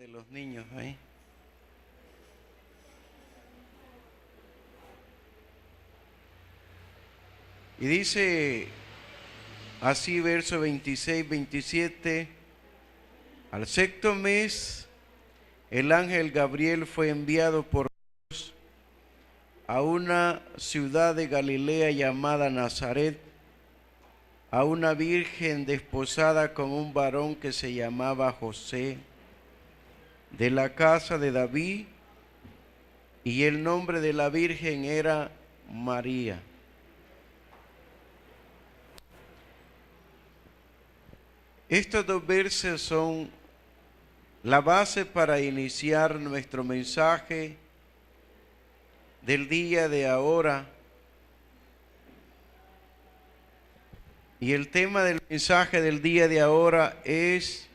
de los niños ahí. Y dice así, verso 26, 27, al sexto mes, el ángel Gabriel fue enviado por Dios a una ciudad de Galilea llamada Nazaret, a una virgen desposada con un varón que se llamaba José, de la casa de David, y el nombre de la virgen era María. Estos dos versos son la base para iniciar nuestro mensaje del día de ahora. Y el tema del mensaje del día de ahora es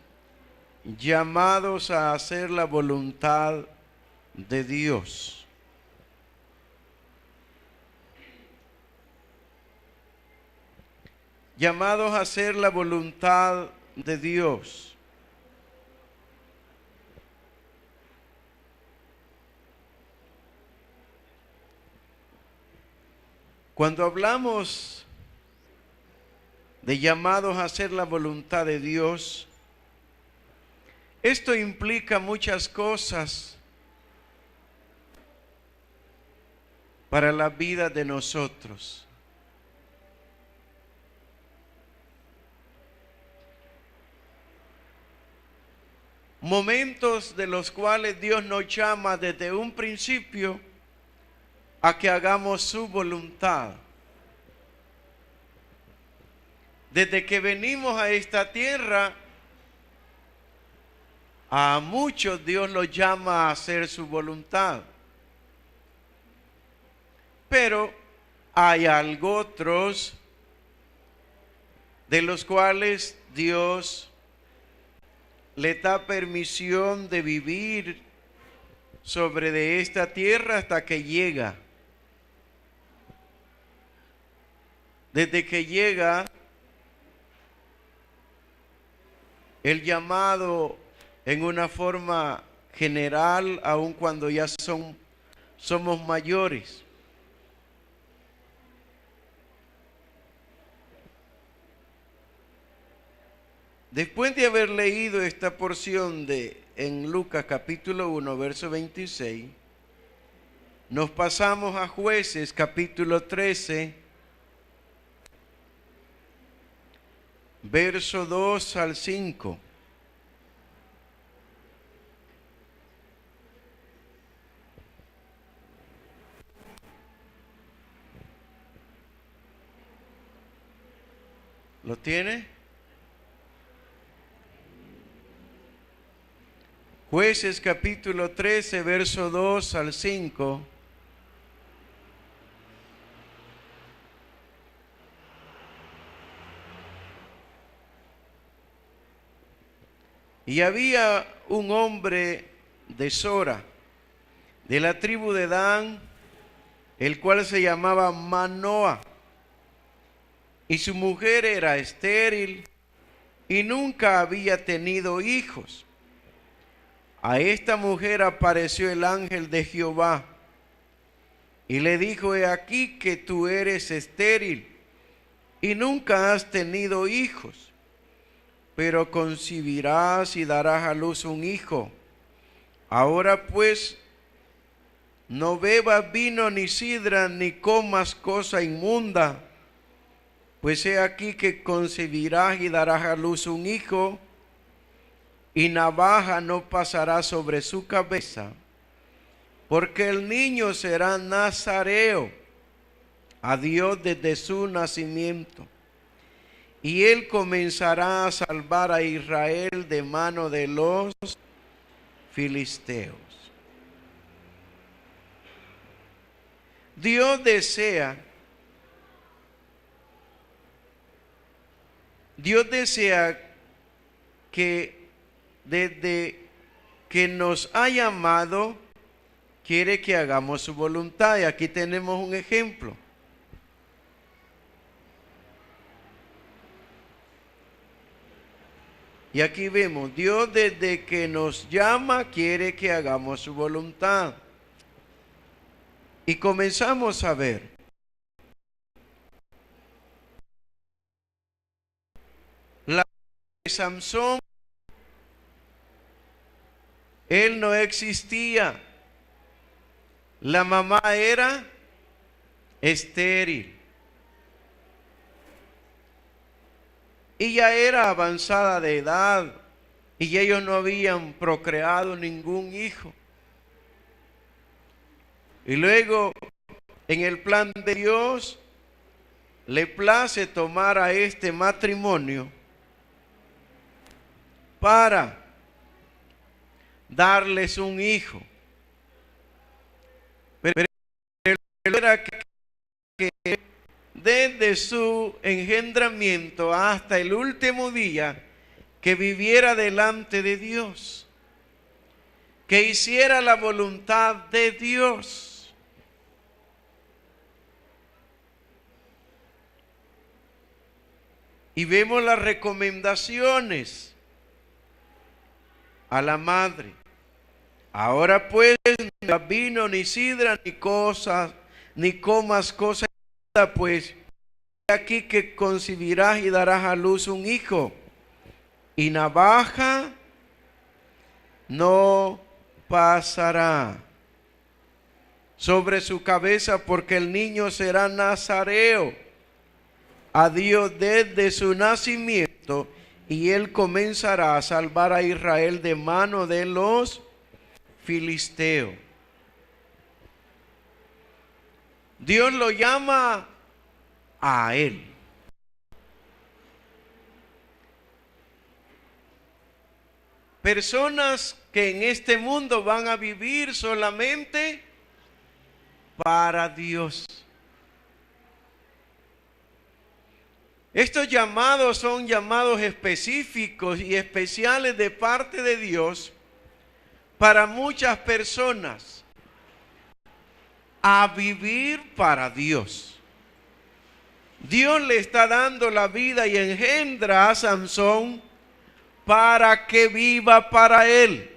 llamados a hacer la voluntad de Dios. Llamados a hacer la voluntad de Dios. Cuando hablamos de llamados a hacer la voluntad de Dios, esto implica muchas cosas para la vida de nosotros. Momentos de los cuales Dios nos llama desde un principio a que hagamos su voluntad. Desde que venimos a esta tierra, a muchos Dios los llama a hacer su voluntad. Pero hay algo otros de los cuales Dios le da permisión de vivir sobre de esta tierra hasta que llega. Desde que llega, el llamado en una forma general, aun cuando ya somos mayores. Después de haber leído esta porción en Lucas capítulo 1, verso 26, nos pasamos a Jueces capítulo 13, verso 2 al 5. ¿Lo tiene? Jueces capítulo 13, verso 2 al 5. Y había un hombre de Sora, de la tribu de Dan, el cual se llamaba Manoa, y su mujer era estéril y nunca había tenido hijos. A esta mujer apareció el ángel de Jehová y le dijo: he aquí que tú eres estéril y nunca has tenido hijos, pero concebirás y darás a luz un hijo. Ahora pues, no bebas vino ni sidra, ni comas cosa inmunda, pues he aquí que concebirás y darás a luz un hijo, y navaja no pasará sobre su cabeza, porque el niño será nazareo a Dios desde su nacimiento, y él comenzará a salvar a Israel de mano de los filisteos. Dios desea que desde que nos ha llamado, quiere que hagamos su voluntad. Y aquí tenemos un ejemplo. Y aquí vemos, Dios desde que nos llama quiere que hagamos su voluntad. Y comenzamos a ver. La de Samson, él no existía. La mamá era estéril. Y ya era avanzada de edad. Y ellos no habían procreado ningún hijo. Y luego, en el plan de Dios, le place tomar a este matrimonio para darles un hijo. Pero era que desde su engendramiento hasta el último día, que viviera delante de Dios, que hiciera la voluntad de Dios. Y vemos las recomendaciones a la madre. Ahora pues, ni vino, ni sidra, ni cosas, ni comas cosas, pues aquí que concebirás y darás a luz un hijo, y navaja no pasará sobre su cabeza, porque el niño será nazareo a Dios desde su nacimiento, y él comenzará a salvar a Israel de mano de los filisteos. Dios lo llama a él. Personas que en este mundo van a vivir solamente para Dios. Estos llamados son llamados específicos y especiales de parte de Dios para muchas personas a vivir para Dios. Dios le está dando la vida y engendra a Samson para que viva para él.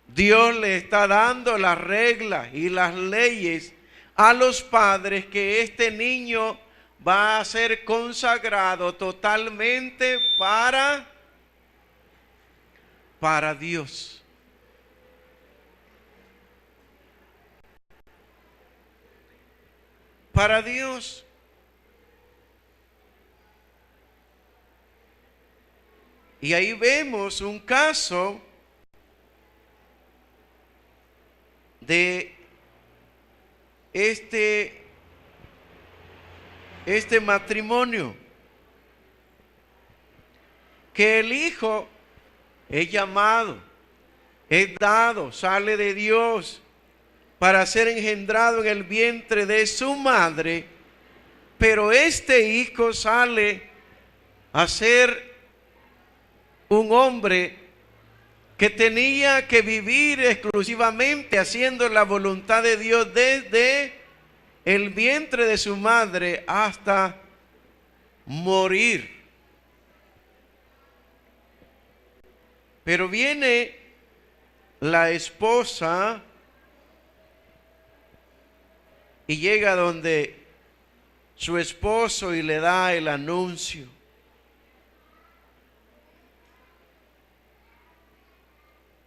Dios le está dando las reglas y las leyes a los padres, que este niño va a ser consagrado totalmente para Dios. Para Dios. Y ahí vemos un caso de este matrimonio, que el hijo es llamado, es dado, sale de Dios para ser engendrado en el vientre de su madre, pero este hijo sale a ser un hombre que tenía que vivir exclusivamente haciendo la voluntad de Dios desde el vientre de su madre hasta morir. Pero viene la esposa y llega donde su esposo y le da el anuncio.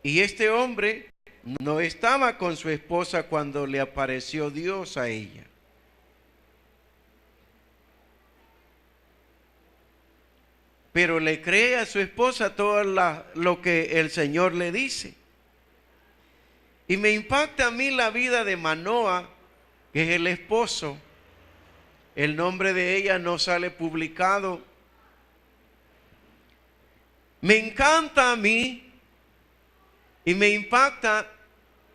Y este hombre no estaba con su esposa cuando le apareció Dios a ella. Pero le cree a su esposa todo lo que el Señor le dice. Y me impacta a mí la vida de Manoa, que es el esposo. El nombre de ella no sale publicado. Me encanta a mí y me impacta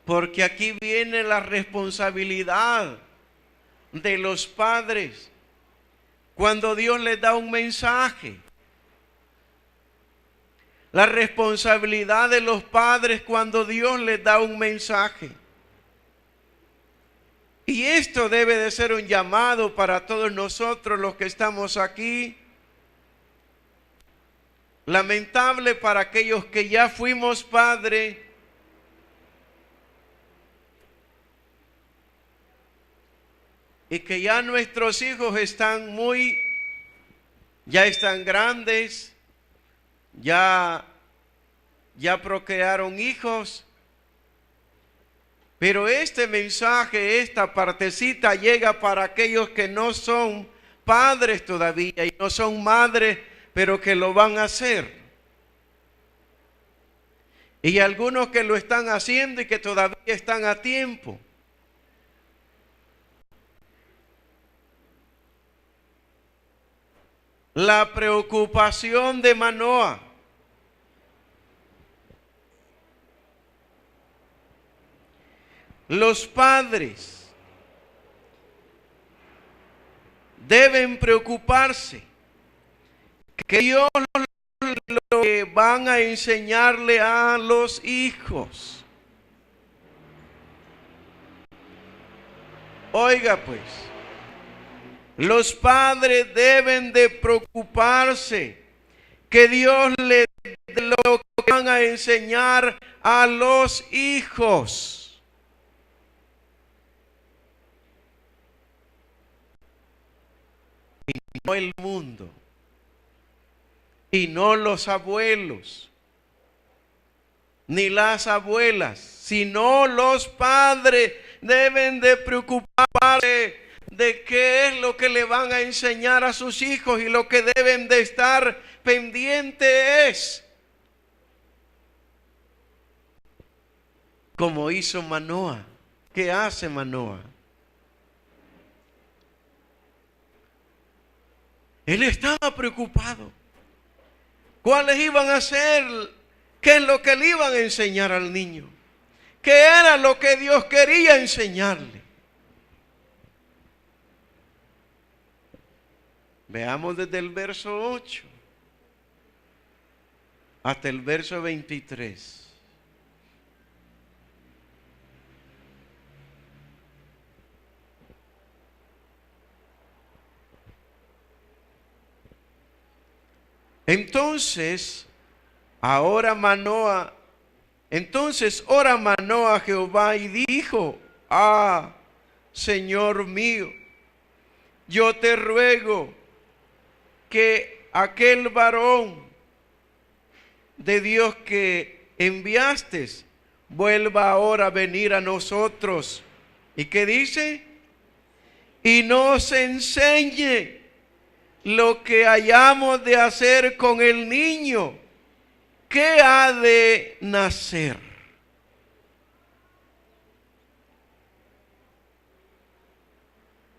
porque aquí viene la responsabilidad de los padres cuando Dios les da un mensaje. La responsabilidad de los padres cuando Dios les da un mensaje. Y esto debe de ser un llamado para todos nosotros los que estamos aquí. lamentable para aquellos que ya fuimos padres y que ya nuestros hijos ya están grandes, ya procrearon hijos. Pero este mensaje, esta partecita llega para aquellos que no son padres todavía y no son madres, pero que lo van a hacer. Y algunos que lo están haciendo y que todavía están a tiempo. La preocupación de Manoah. Los padres deben preocuparse que Dios lo que van a enseñarle a los hijos. Oiga pues, los padres deben de preocuparse que Dios les dé lo que van a enseñar a los hijos. No el mundo, y no los abuelos, ni las abuelas, sino los padres deben de preocuparse de qué es lo que le van a enseñar a sus hijos, y lo que deben de estar pendientes es, como hizo Manoah. ¿Qué hace Manoah? Él estaba preocupado. ¿Cuáles iban a ser? ¿Qué es lo que le iban a enseñar al niño? ¿Qué era lo que Dios quería enseñarle? Veamos desde el verso 8 hasta el verso 23. Entonces ora Manoah a Jehová y dijo: Señor mío, yo te ruego que aquel varón de Dios que enviaste vuelva ahora a venir a nosotros. ¿Y qué dice? Y nos enseñe lo que hayamos de hacer con el niño que ha de nacer.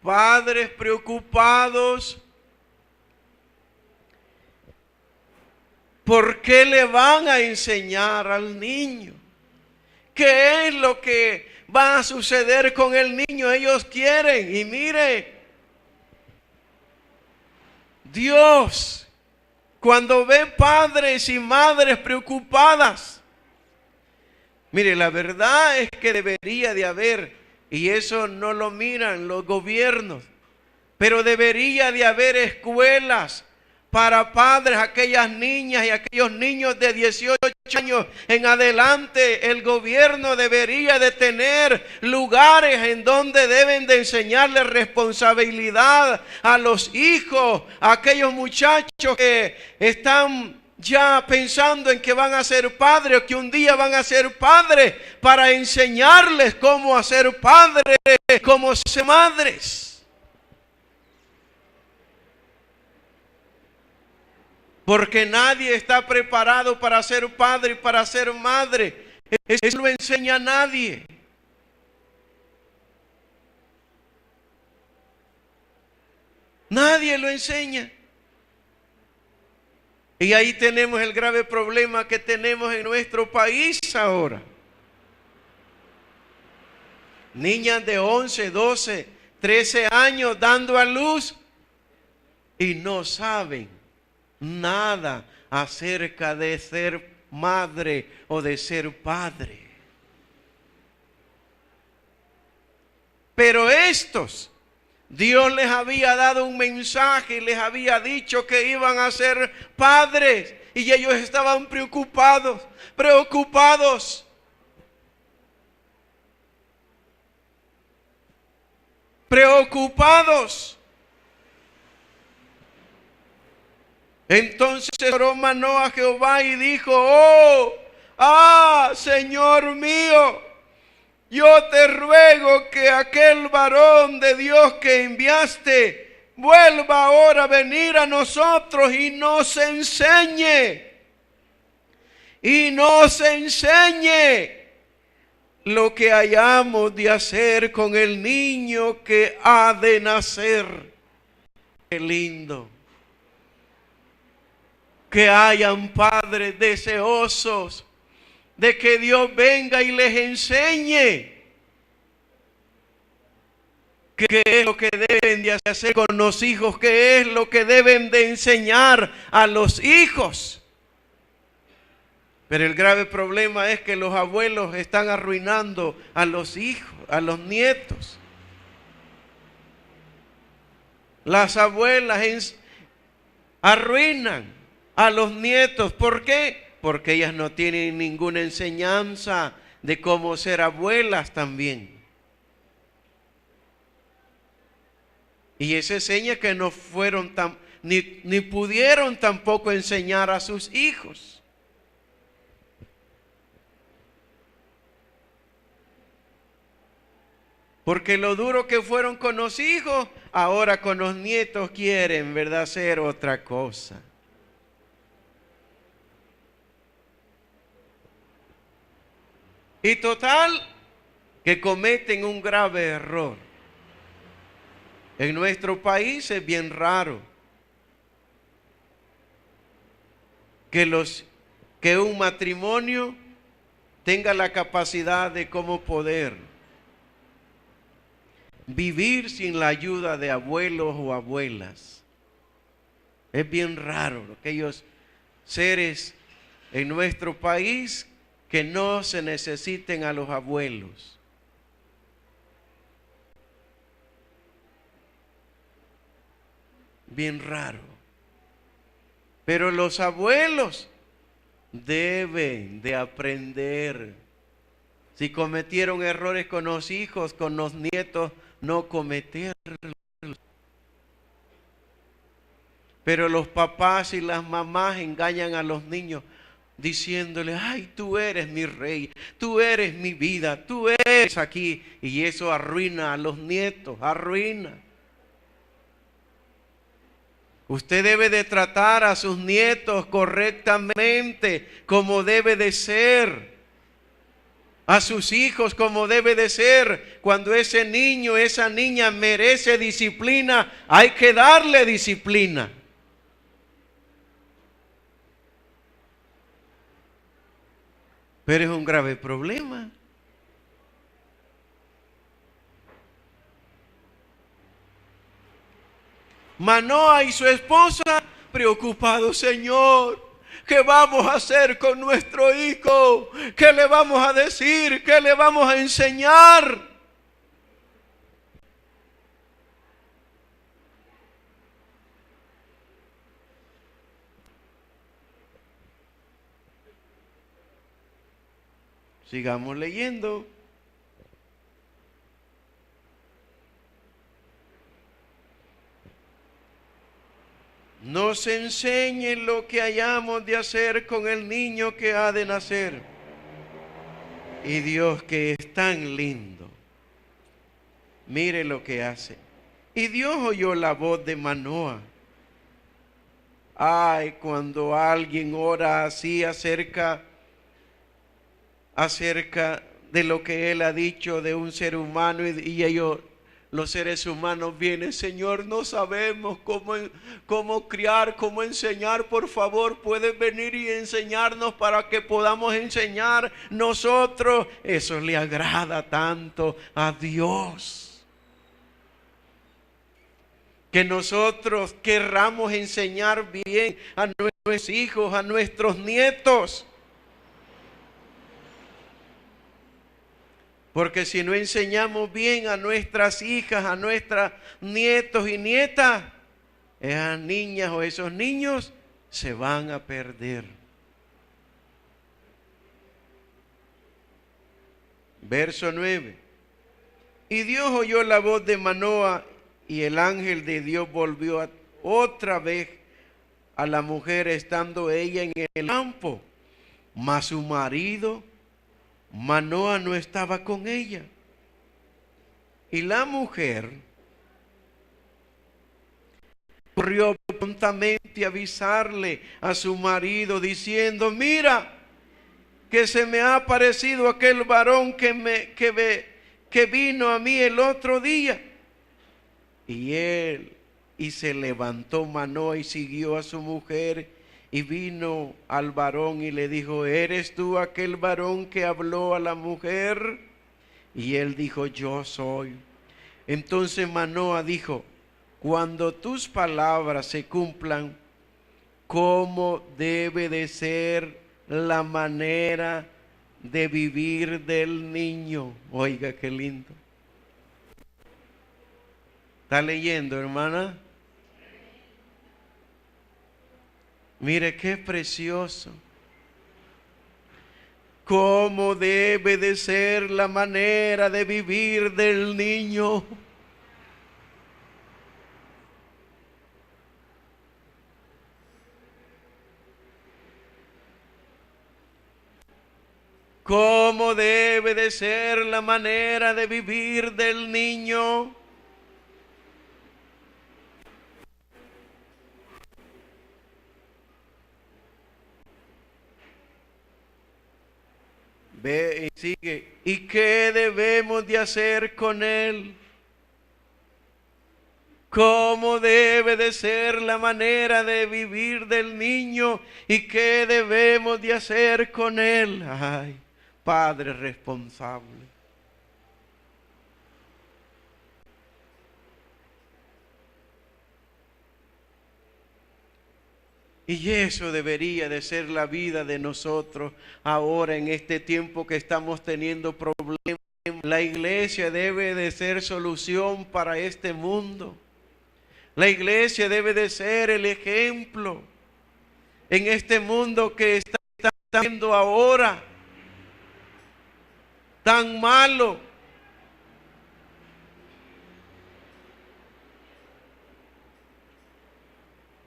Padres preocupados, ¿por qué le van a enseñar al niño? ¿Qué es lo que va a suceder con el niño? Ellos quieren, y mire, Dios, cuando ve padres y madres preocupadas, mire, la verdad es que debería de haber, y eso no lo miran los gobiernos, pero debería de haber escuelas para padres, aquellas niñas y aquellos niños de 18 años en adelante. El gobierno debería de tener lugares en donde deben de enseñarle responsabilidad a los hijos, a aquellos muchachos que están ya pensando en que van a ser padres o que un día van a ser padres, para enseñarles cómo hacer padres, cómo ser madres. Porque nadie está preparado para ser padre y para ser madre. Eso no lo enseña a nadie. Nadie lo enseña. Y ahí tenemos el grave problema que tenemos en nuestro país ahora. Niñas de 11, 12, 13 años dando a luz y no saben nada acerca de ser madre o de ser padre. Pero estos, Dios les había dado un mensaje y les había dicho que iban a ser padres, Y ellos estaban preocupados, preocupados. Preocupados. Entonces oró Manoah a Jehová y dijo: Señor mío, yo te ruego que aquel varón de Dios que enviaste vuelva ahora a venir a nosotros y nos enseñe. Y nos enseñe lo que hayamos de hacer con el niño que ha de nacer. Qué lindo. Que hayan padres deseosos de que Dios venga y les enseñe qué es lo que deben de hacer con los hijos, qué es lo que deben de enseñar a los hijos. Pero el grave problema es que los abuelos están arruinando a los hijos, a los nietos. Las abuelas arruinan a los nietos. ¿Por qué? Porque ellas no tienen ninguna enseñanza de cómo ser abuelas también. Y esa enseña que no fueron ni pudieron tampoco enseñar a sus hijos. Porque lo duro que fueron con los hijos, ahora con los nietos quieren, ¿verdad?, hacer otra cosa. Y total, que cometen un grave error. En nuestro país es bien raro que un matrimonio tenga la capacidad de cómo poder vivir sin la ayuda de abuelos o abuelas. Es bien raro aquellos seres en nuestro país que no se necesiten a los abuelos. Bien raro. Pero los abuelos deben de aprender. Si cometieron errores con los hijos, con los nietos, no cometerlos. Pero los papás y las mamás engañan a los niños diciéndole: ay, tú eres mi rey, tú eres mi vida, tú eres aquí. Y eso arruina a los nietos, arruina. Usted debe de tratar a sus nietos correctamente, como debe de ser. A sus hijos como debe de ser. Cuando ese niño, esa niña merece disciplina, hay que darle disciplina. Pero es un grave problema. Manoah y su esposa preocupados: Señor, ¿qué vamos a hacer con nuestro hijo? ¿Qué le vamos a decir? ¿Qué le vamos a enseñar? Sigamos leyendo. Nos enseñe lo que hayamos de hacer con el niño que ha de nacer. Y Dios, que es tan lindo, mire lo que hace. Y Dios oyó la voz de Manoah. Ay, cuando alguien ora así acerca de lo que Él ha dicho de un ser humano, y ellos, los seres humanos, vienen: Señor, no sabemos cómo criar, cómo enseñar. Por favor, puedes venir y enseñarnos para que podamos enseñar nosotros. Eso le agrada tanto a Dios, que nosotros querramos enseñar bien a nuestros hijos, a nuestros nietos. Porque si no enseñamos bien a nuestras hijas, a nuestros nietos y nietas, esas niñas o esos niños se van a perder. Verso 9. Y Dios oyó la voz de Manoa, y el ángel de Dios volvió otra vez a la mujer estando ella en el campo, mas su marido Manoa no estaba con ella. Y la mujer corrió prontamente a avisarle a su marido diciendo: mira, que se me ha aparecido aquel varón que vino a mí el otro día. Y se levantó Manoa y siguió a su mujer, y vino al varón y le dijo: ¿eres tú aquel varón que habló a la mujer? Y él dijo: yo soy. Entonces Manoa dijo: cuando tus palabras se cumplan, ¿cómo debe de ser la manera de vivir del niño? Oiga, qué lindo. ¿Está leyendo, hermana? Mire qué precioso. ¿Cómo debe de ser la manera de vivir del niño? ¿Cómo debe de ser la manera de vivir del niño? Ve y sigue. ¿Y qué debemos de hacer con él? ¿Cómo debe de ser la manera de vivir del niño? ¿Y qué debemos de hacer con él? Ay, Padre responsable. Y eso debería de ser la vida de nosotros ahora en este tiempo que estamos teniendo problemas. La iglesia debe de ser solución para este mundo. La iglesia debe de ser el ejemplo en este mundo que está viendo ahora tan malo.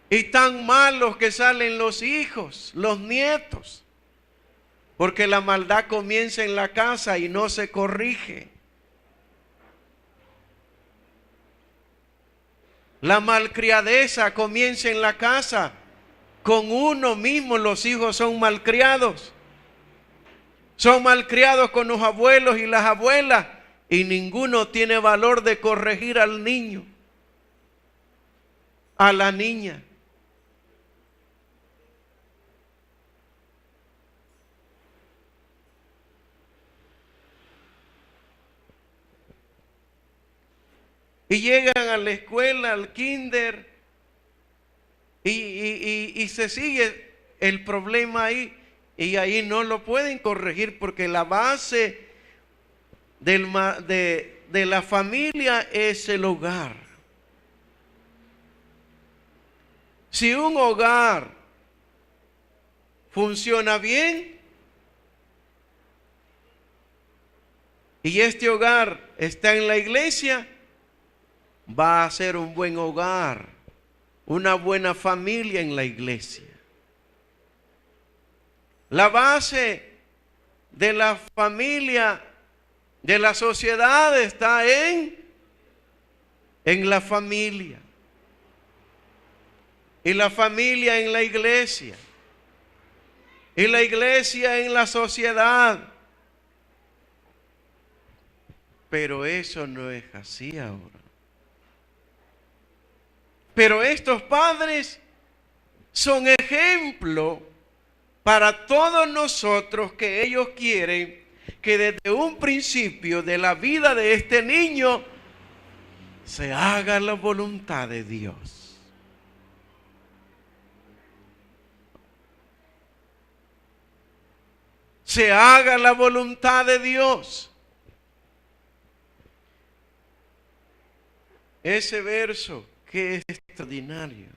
Y tan malos que salen los hijos, los nietos. Porque la maldad comienza en la casa y no se corrige. La malcriadeza comienza en la casa. Con uno mismo los hijos son malcriados. Son malcriados con los abuelos y las abuelas. Y ninguno tiene valor de corregir al niño, a la niña. Y llegan a la escuela, al kinder, y se sigue el problema ahí. Y ahí no lo pueden corregir porque la base de la familia es el hogar. Si un hogar funciona bien y este hogar está en la iglesia, va a ser un buen hogar, una buena familia en la iglesia. La base de la familia, de la sociedad, está en la familia. Y la familia en la iglesia. Y la iglesia en la sociedad. Pero eso no es así ahora. Pero estos padres son ejemplo para todos nosotros, que ellos quieren que desde un principio de la vida de este niño se haga la voluntad de Dios. Se haga la voluntad de Dios. Ese verso que es extraordinario.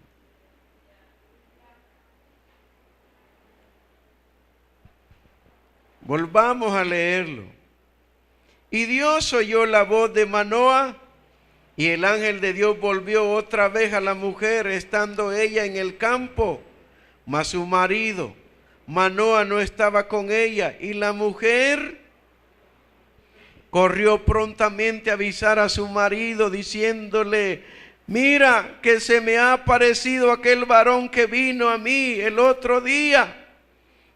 Volvamos a leerlo. Y Dios oyó la voz de Manoa, y el ángel de Dios volvió otra vez a la mujer, estando ella en el campo, mas su marido, Manoa, no estaba con ella, y la mujer corrió prontamente a avisar a su marido, diciéndole: mira que se me ha aparecido aquel varón que vino a mí el otro día.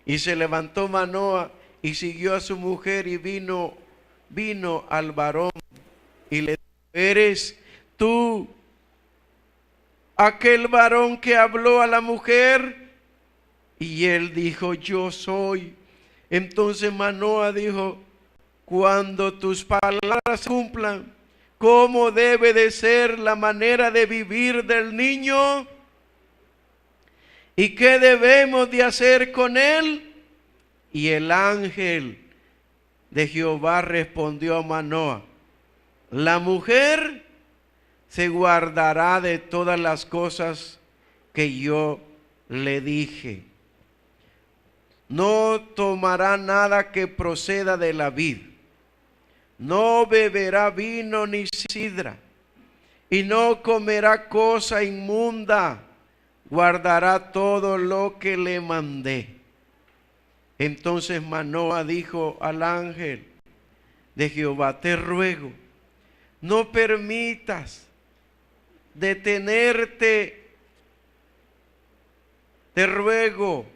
Y se levantó Manoa y siguió a su mujer, y vino al varón y le dijo: ¿eres tú aquel varón que habló a la mujer? Y él dijo: yo soy. Entonces Manoa dijo: cuando tus palabras se cumplan, ¿cómo debe de ser la manera de vivir del niño? ¿Y qué debemos de hacer con él? Y el ángel de Jehová respondió a Manoa: la mujer se guardará de todas las cosas que yo le dije. No tomará nada que proceda de la vid, no beberá vino ni sidra, y no comerá cosa inmunda, guardará todo lo que le mandé. Entonces Manoa dijo al ángel de Jehová: te ruego, no permitas detenerte, te ruego,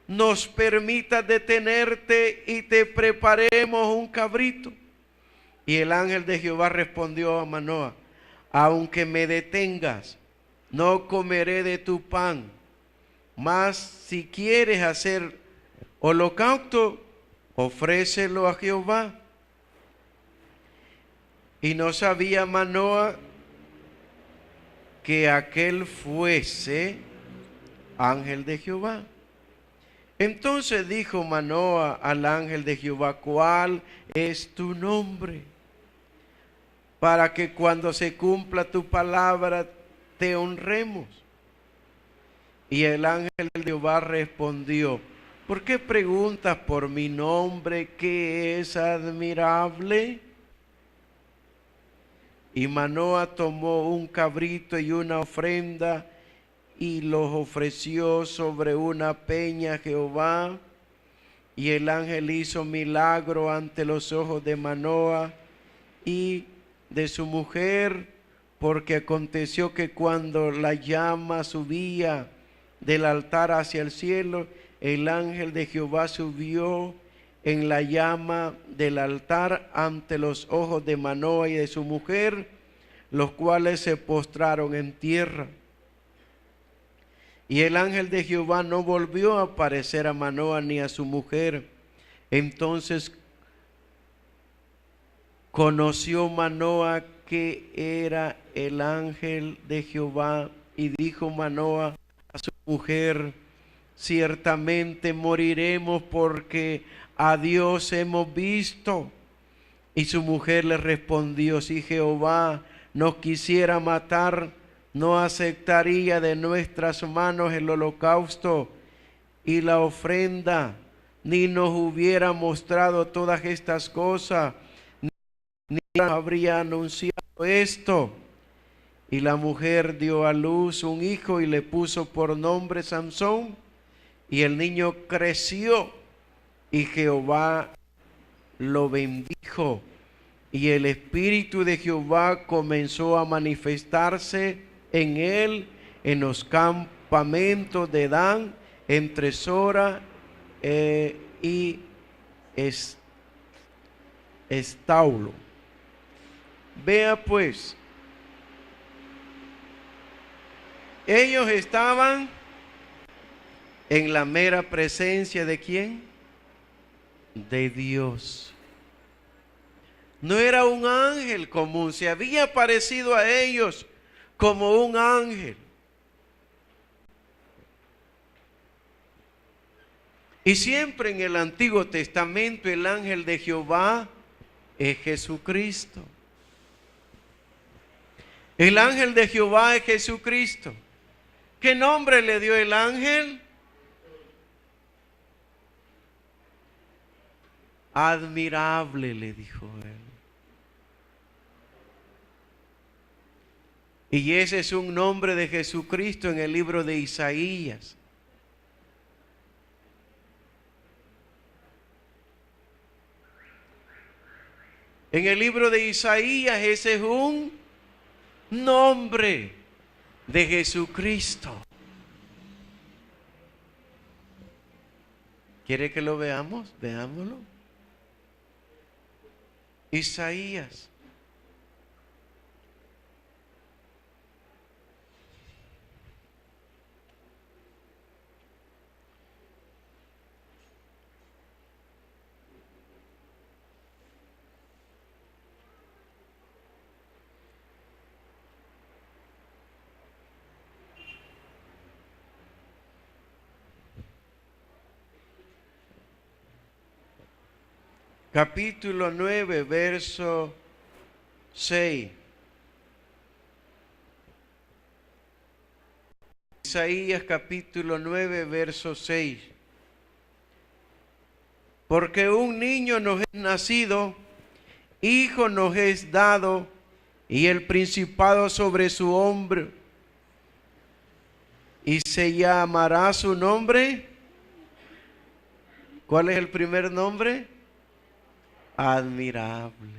nos permitas detenerte y te preparemos un cabrito. Y el ángel de Jehová respondió a Manoa: aunque me detengas, no comeré de tu pan, mas si quieres hacer holocausto, ofrécelo a Jehová. Y no sabía Manoa que aquel fuese ángel de Jehová. Entonces dijo Manoa al ángel de Jehová: ¿cuál es tu nombre? Para que cuando se cumpla tu palabra te honremos. Y el ángel de Jehová respondió: ¿por qué preguntas por mi nombre, que es admirable? Y Manoa tomó un cabrito y una ofrenda y los ofreció sobre una peña a Jehová. Y el ángel hizo milagro ante los ojos de Manoa y de su mujer, porque aconteció que cuando la llama subía del altar hacia el cielo, el ángel de Jehová subió en la llama del altar ante los ojos de Manoa y de su mujer, los cuales se postraron en tierra. Y el ángel de Jehová no volvió a aparecer a Manoa ni a su mujer. Entonces conoció Manoa que era el ángel de Jehová, y dijo Manoa a su mujer: ciertamente moriremos, porque a Dios hemos visto. Y su mujer le respondió: si Jehová nos quisiera matar, no aceptaría de nuestras manos el holocausto y la ofrenda, ni nos hubiera mostrado todas estas cosas, ni habría anunciado esto. Y la mujer dio a luz un hijo y le puso por nombre Sansón. Y el niño creció y Jehová lo bendijo. Y el espíritu de Jehová comenzó a manifestarse en él en los campamentos de Dan, entre Sora y Estaulo. Vea pues, ellos estaban en la mera presencia ¿de quién? De Dios. No era un ángel común, se había aparecido a ellos como un ángel. Y siempre en el Antiguo Testamento el ángel de Jehová es Jesucristo. El ángel de Jehová es Jesucristo. ¿Qué nombre le dio el ángel? Admirable, le dijo él. Y ese es un nombre de Jesucristo en el libro de Isaías. En el libro de Isaías ese es un nombre de Jesucristo. ¿Quiere que lo veamos? Veámoslo. Isaías. Capítulo 9, verso 6. Isaías capítulo 9, verso 6. Porque un niño nos es nacido, hijo nos es dado, y el principado sobre su hombro. Y se llamará su nombre. ¿Cuál es el primer nombre? Admirable.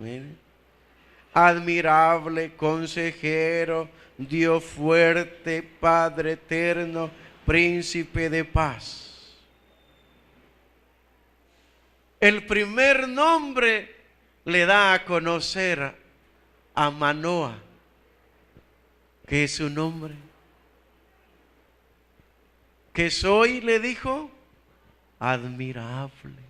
Miren. Admirable, consejero, Dios fuerte, Padre eterno, príncipe de paz. El primer nombre le da a conocer a Manoah, que es su nombre. Que soy, le dijo, admirable.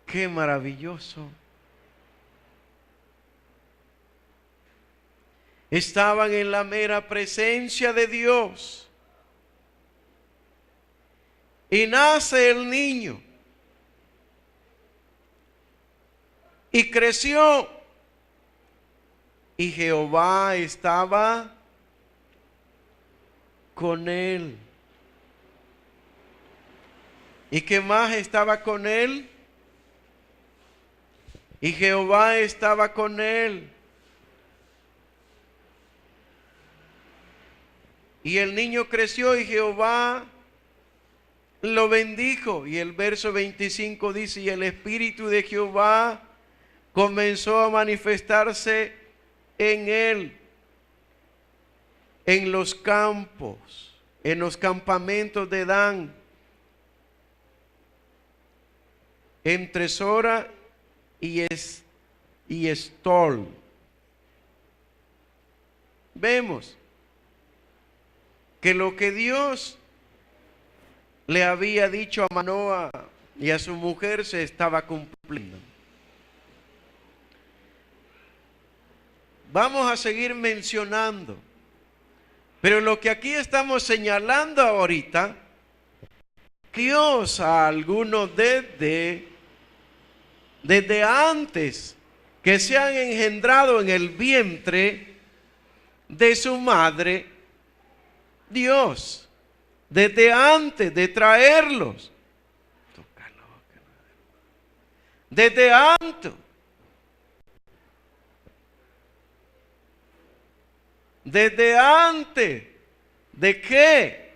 Qué maravilloso. Estaban en la mera presencia de Dios. Y nace el niño. Y creció. Y Jehová estaba con él. ¿Y qué más estaba con él? Y Jehová estaba con él. Y el niño creció y Jehová lo bendijo. Y el verso 25 dice, y el Espíritu de Jehová comenzó a manifestarse en él, en los campos, en los campamentos de Dan, entre Sora y Estol. Vemos que lo que Dios le había dicho a Manoah y a su mujer se estaba cumpliendo. Vamos a seguir mencionando, pero lo que aquí estamos señalando ahorita, Dios a algunos desde antes que se han engendrado en el vientre de su madre, Dios, desde antes de traerlos, desde antes, de que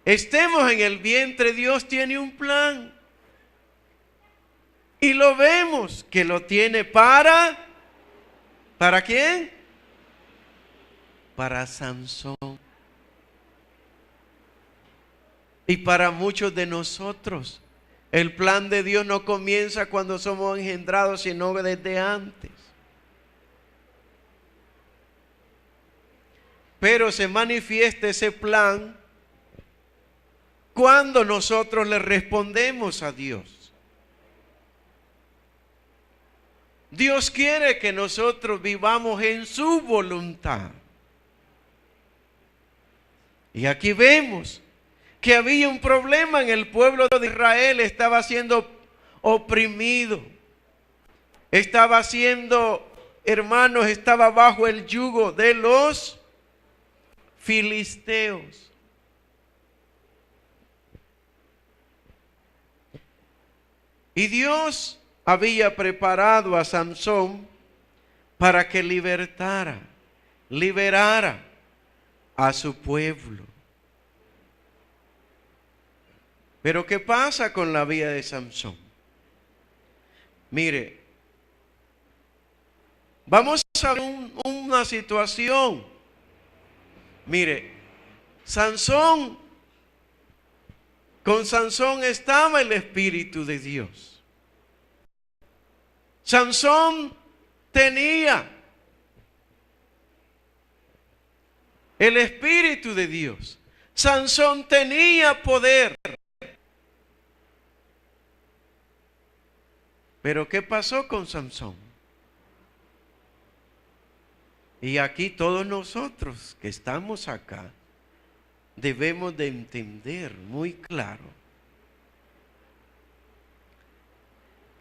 estemos en el vientre, Dios tiene un plan. Y lo vemos que lo tiene ¿para quién? Para Sansón. Y para muchos de nosotros. El plan de Dios no comienza cuando somos engendrados, sino desde antes. Pero se manifiesta ese plan cuando nosotros le respondemos a Dios. Dios quiere que nosotros vivamos en su voluntad. Y aquí vemos que había un problema en el pueblo de Israel. Estaba siendo oprimido. Estaba siendo, hermanos, estaba bajo el yugo de los filisteos. Y Dios había preparado a Sansón para que liberara a su pueblo. Pero ¿qué pasa con la vida de Sansón? Mire, vamos a ver una situación. Mire, con Sansón estaba el Espíritu de Dios. Sansón tenía el Espíritu de Dios. Sansón tenía poder. Pero ¿qué pasó con Sansón? Y aquí todos nosotros que estamos acá debemos de entender muy claro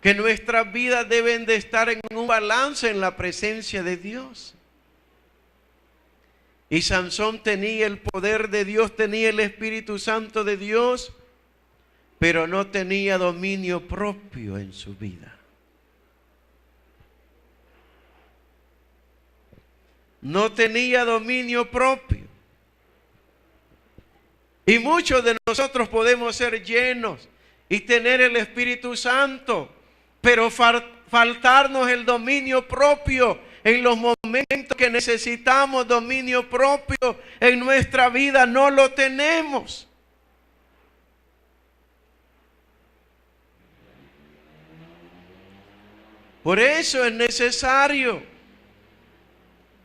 que nuestras vidas deben de estar en un balance en la presencia de Dios. Y Sansón tenía el poder de Dios, tenía el Espíritu Santo de Dios, pero no tenía dominio propio en su vida. No tenía dominio propio. Y muchos de nosotros podemos ser llenos y tener el Espíritu Santo, pero faltarnos el dominio propio en los momentos que necesitamos dominio propio en nuestra vida, no lo tenemos. Por eso es necesario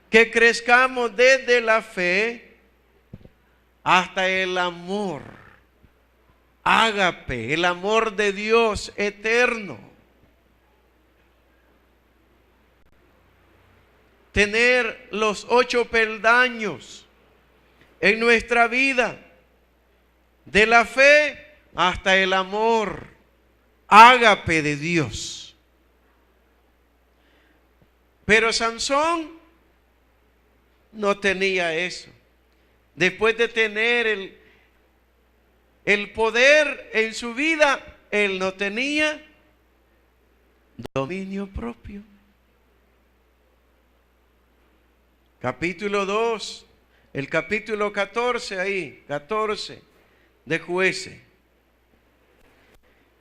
que crezcamos desde la fe hasta el amor, ágape, el amor de Dios eterno. Tener los 8 peldaños en nuestra vida, de la fe hasta el amor, ágape de Dios. Pero Sansón no tenía eso. Después de tener el poder en su vida, él no tenía dominio propio. Capítulo 2, el capítulo 14 ahí, 14 de Jueces.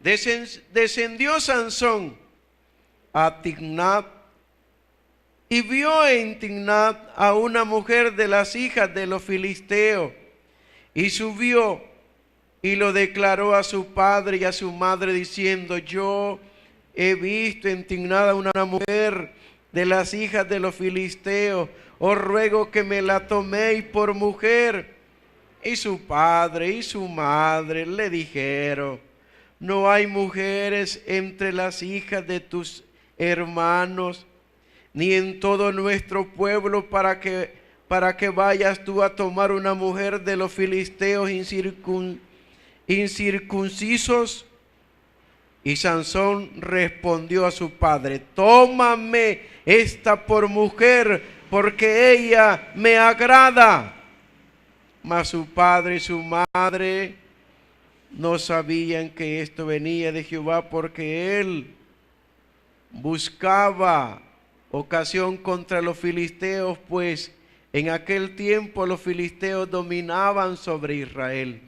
Descendió Sansón a Timnat y vio en Timnat a una mujer de las hijas de los filisteos, y subió y lo declaró a su padre y a su madre diciendo: yo he visto en Timnat a una mujer de las hijas de los filisteos, os ruego que me la toméis por mujer. Y su padre y su madre le dijeron: no hay mujeres entre las hijas de tus hermanos, ni en todo nuestro pueblo para que vayas tú a tomar una mujer de los filisteos incircuncisos. Y Sansón respondió a su padre: tómame esta por mujer, porque ella me agrada. Mas su padre y su madre no sabían que esto venía de Jehová, porque él buscaba ocasión contra los filisteos, pues en aquel tiempo los filisteos dominaban sobre Israel.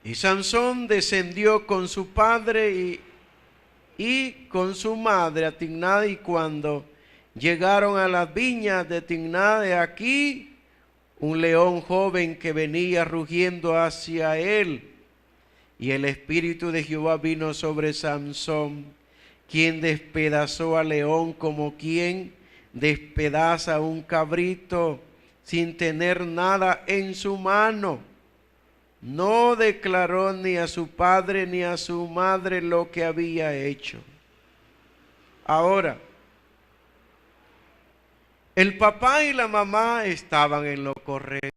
Y Sansón descendió con su padre y con su madre a Timnat, y cuando llegaron a las viñas de Timnat, de aquí un león joven que venía rugiendo hacia él, y el Espíritu de Jehová vino sobre Sansón, quien despedazó al león como quien despedaza un cabrito sin tener nada en su mano. No declaró ni a su padre ni a su madre lo que había hecho. Ahora, el papá y la mamá estaban en lo correcto.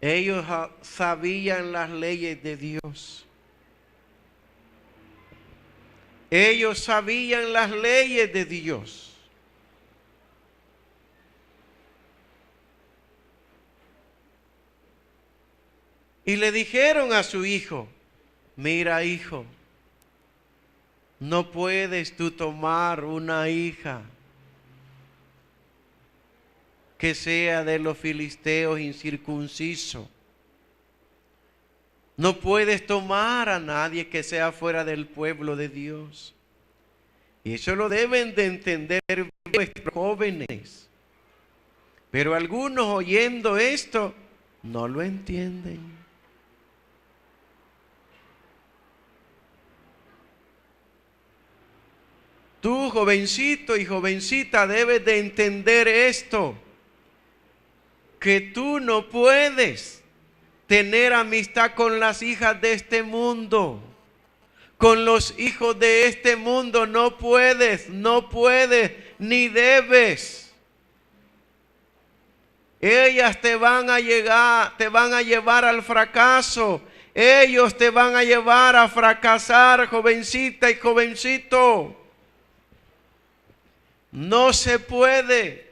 Ellos sabían las leyes de Dios. Ellos sabían las leyes de Dios. Y le dijeron a su hijo: mira, hijo, no puedes tú tomar una hija que sea de los filisteos incircunciso. No puedes tomar a nadie que sea fuera del pueblo de Dios. Y eso lo deben de entender nuestros jóvenes. Pero algunos, oyendo esto, no lo entienden. Tú, jovencito y jovencita, debes de entender esto, que tú no puedes tener amistad con las hijas de este mundo, con los hijos de este mundo. No puedes, ni debes. Ellas te van a llevar al fracaso. Ellos te van a llevar a fracasar, jovencita y jovencito. No se puede.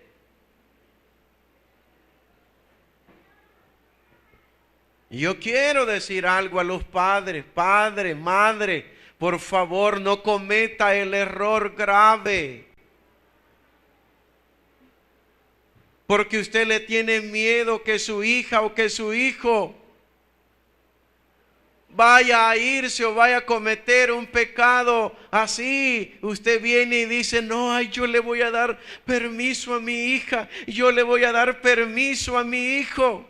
Yo quiero decir algo a los padres: padre, madre, por favor, no cometa el error grave. Porque usted le tiene miedo que su hija o que su hijo vaya a irse o vaya a cometer un pecado así. Usted viene y dice: no, ay, yo le voy a dar permiso a mi hija, yo le voy a dar permiso a mi hijo.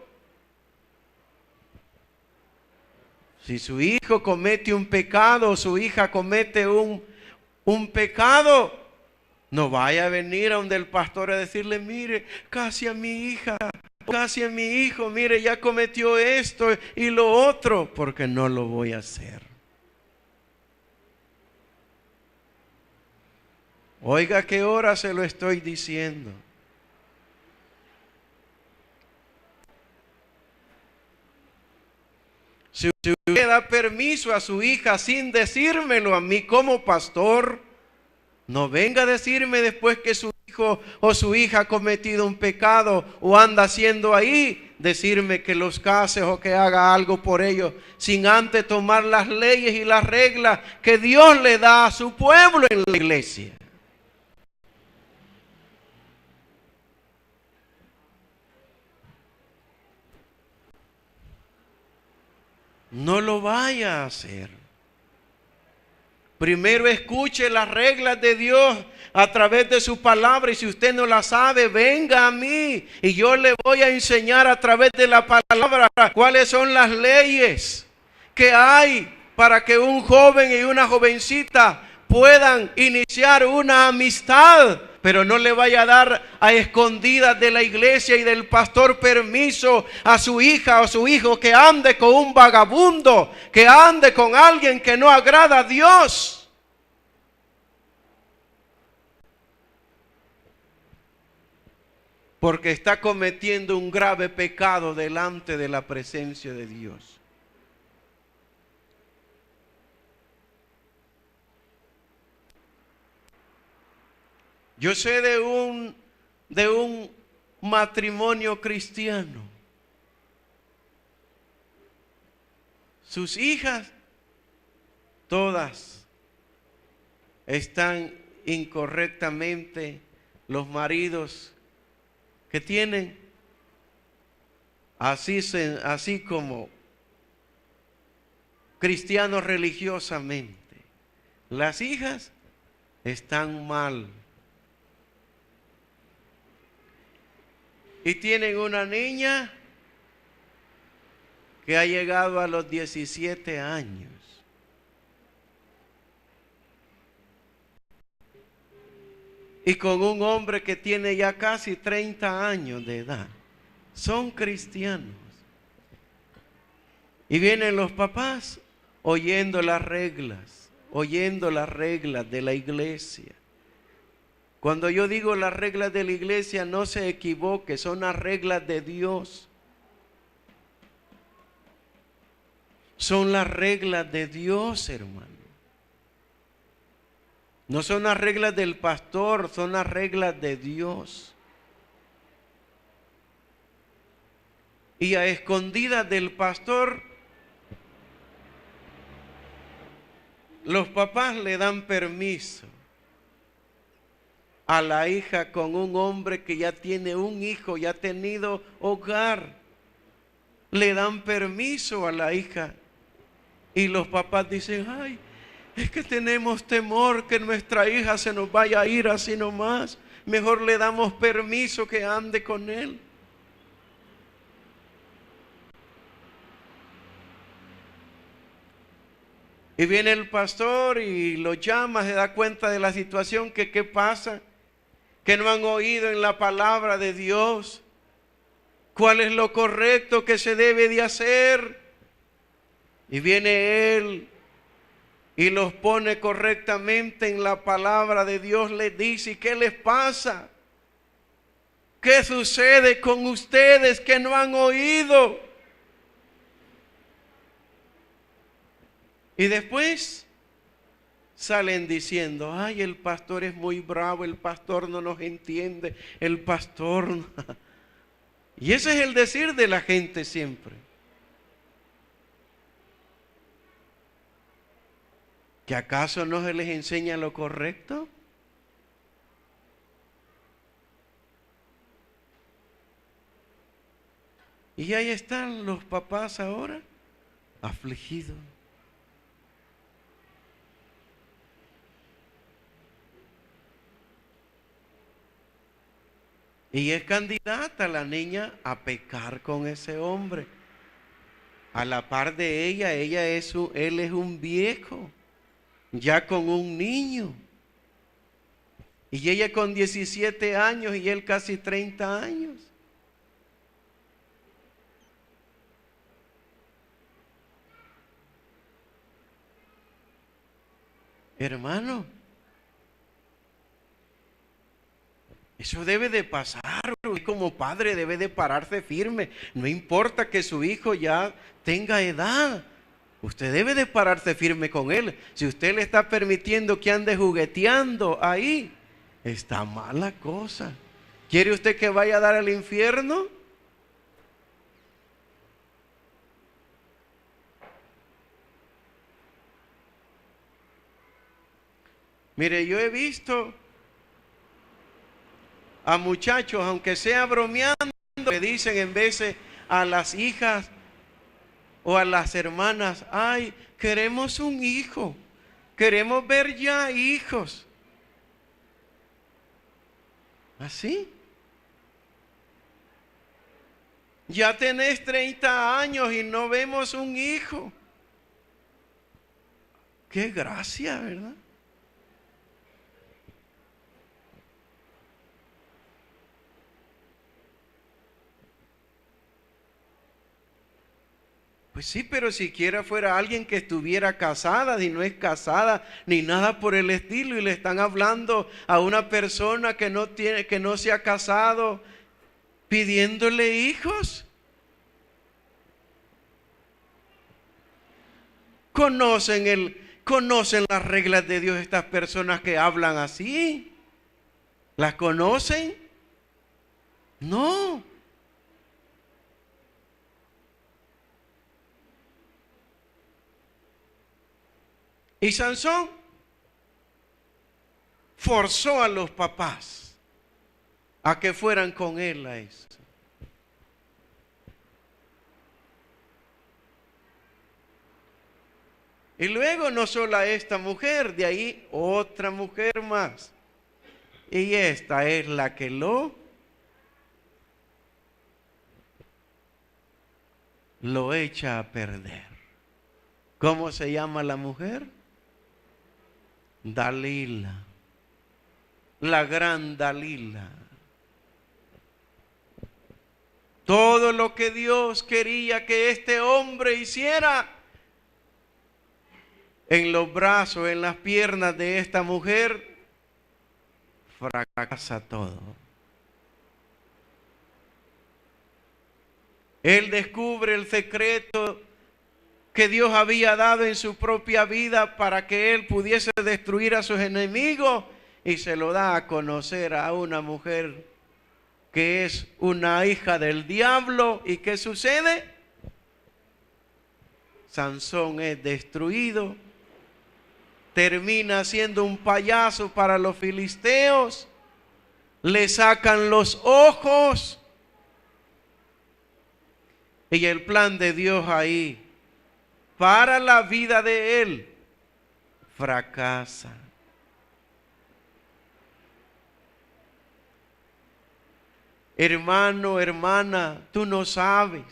Si su hijo comete un pecado, su hija comete un pecado, no vaya a venir a donde el pastor a decirle: mire, casi a mi hija, casi a mi hijo, mire, ya cometió esto y lo otro, porque no lo voy a hacer. Oiga, ¿qué hora se lo estoy diciendo? Si usted da permiso a su hija sin decírmelo a mí como pastor, no venga a decirme después que su hijo o su hija ha cometido un pecado o anda haciendo ahí, decirme que los case o que haga algo por ellos, sin antes tomar las leyes y las reglas que Dios le da a su pueblo en la iglesia. No lo vaya a hacer. Primero escuche las reglas de Dios a través de su palabra, y si usted no la sabe, venga a mí y yo le voy a enseñar a través de la palabra cuáles son las leyes que hay para que un joven y una jovencita puedan iniciar una amistad. Pero no le vaya a dar a escondidas de la iglesia y del pastor permiso a su hija o su hijo que ande con un vagabundo, que ande con alguien que no agrada a Dios. Porque está cometiendo un grave pecado delante de la presencia de Dios. Yo sé de un matrimonio cristiano. Sus hijas, todas, están incorrectamente. Los maridos que tienen, así como cristianos religiosamente. Las hijas están mal. Y tienen una niña que ha llegado a los 17 años. Y con un hombre que tiene ya casi 30 años de edad. Son cristianos. Y vienen los papás oyendo las reglas de la iglesia. Cuando yo digo las reglas de la iglesia, no se equivoque, son las reglas de Dios. Son las reglas de Dios, hermano. No son las reglas del pastor, son las reglas de Dios. Y a escondidas del pastor los papás le dan permiso a la hija con un hombre que ya tiene un hijo, ya ha tenido hogar. Le dan permiso a la hija. Y los papás dicen, ay, es que tenemos temor que nuestra hija se nos vaya a ir así nomás. Mejor le damos permiso que ande con él. Y viene el pastor y lo llama, se da cuenta de la situación, que qué pasa, que no han oído en la palabra de Dios cuál es lo correcto que se debe de hacer. Y viene él y los pone correctamente en la palabra de Dios, les dice, ¿y qué les pasa? ¿Qué sucede con ustedes que no han oído? Y después salen diciendo, ay, el pastor es muy bravo, el pastor no nos entiende, el pastor no. Y ese es el decir de la gente siempre. ¿Que acaso no se les enseña lo correcto? Y ahí están los papás ahora, afligidos. Y es candidata la niña a pecar con ese hombre. A la par de ella, él es un viejo, ya con un niño. Y ella con 17 años y él casi 30 años. Hermano, eso debe de pasar. Usted como padre debe de pararse firme. No importa que su hijo ya tenga edad. Usted debe de pararse firme con él. Si usted le está permitiendo que ande jugueteando ahí, está mala cosa. ¿Quiere usted que vaya a dar al infierno? Mire, yo he visto a muchachos, aunque sea bromeando, le dicen en veces a las hijas o a las hermanas, ay, queremos un hijo, queremos ver ya hijos. ¿Así? Ya tenés 30 años y no vemos un hijo. Qué gracia, ¿verdad? Pues sí, pero siquiera fuera alguien que estuviera casada, y no es casada ni nada por el estilo, y le están hablando a una persona que no se ha casado, pidiéndole hijos. Conocen las reglas de Dios estas personas que hablan así. ¿Las conocen? No. Y Sansón forzó a los papás a que fueran con él a eso. Y luego no solo a esta mujer, de ahí otra mujer más. Y esta es la que lo echa a perder. ¿Cómo se llama la mujer? Dalila, la gran Dalila. Todo lo que Dios quería que este hombre hiciera, en los brazos, en las piernas de esta mujer, fracasa todo. Él descubre el secreto que Dios había dado en su propia vida para que él pudiese destruir a sus enemigos, y se lo da a conocer a una mujer que es una hija del diablo. ¿Y qué sucede? Sansón es destruido termina siendo un payaso para los filisteos. Le sacan los ojos. Y el plan de Dios ahí para la vida de él fracasa. Hermano, hermana, tú no sabes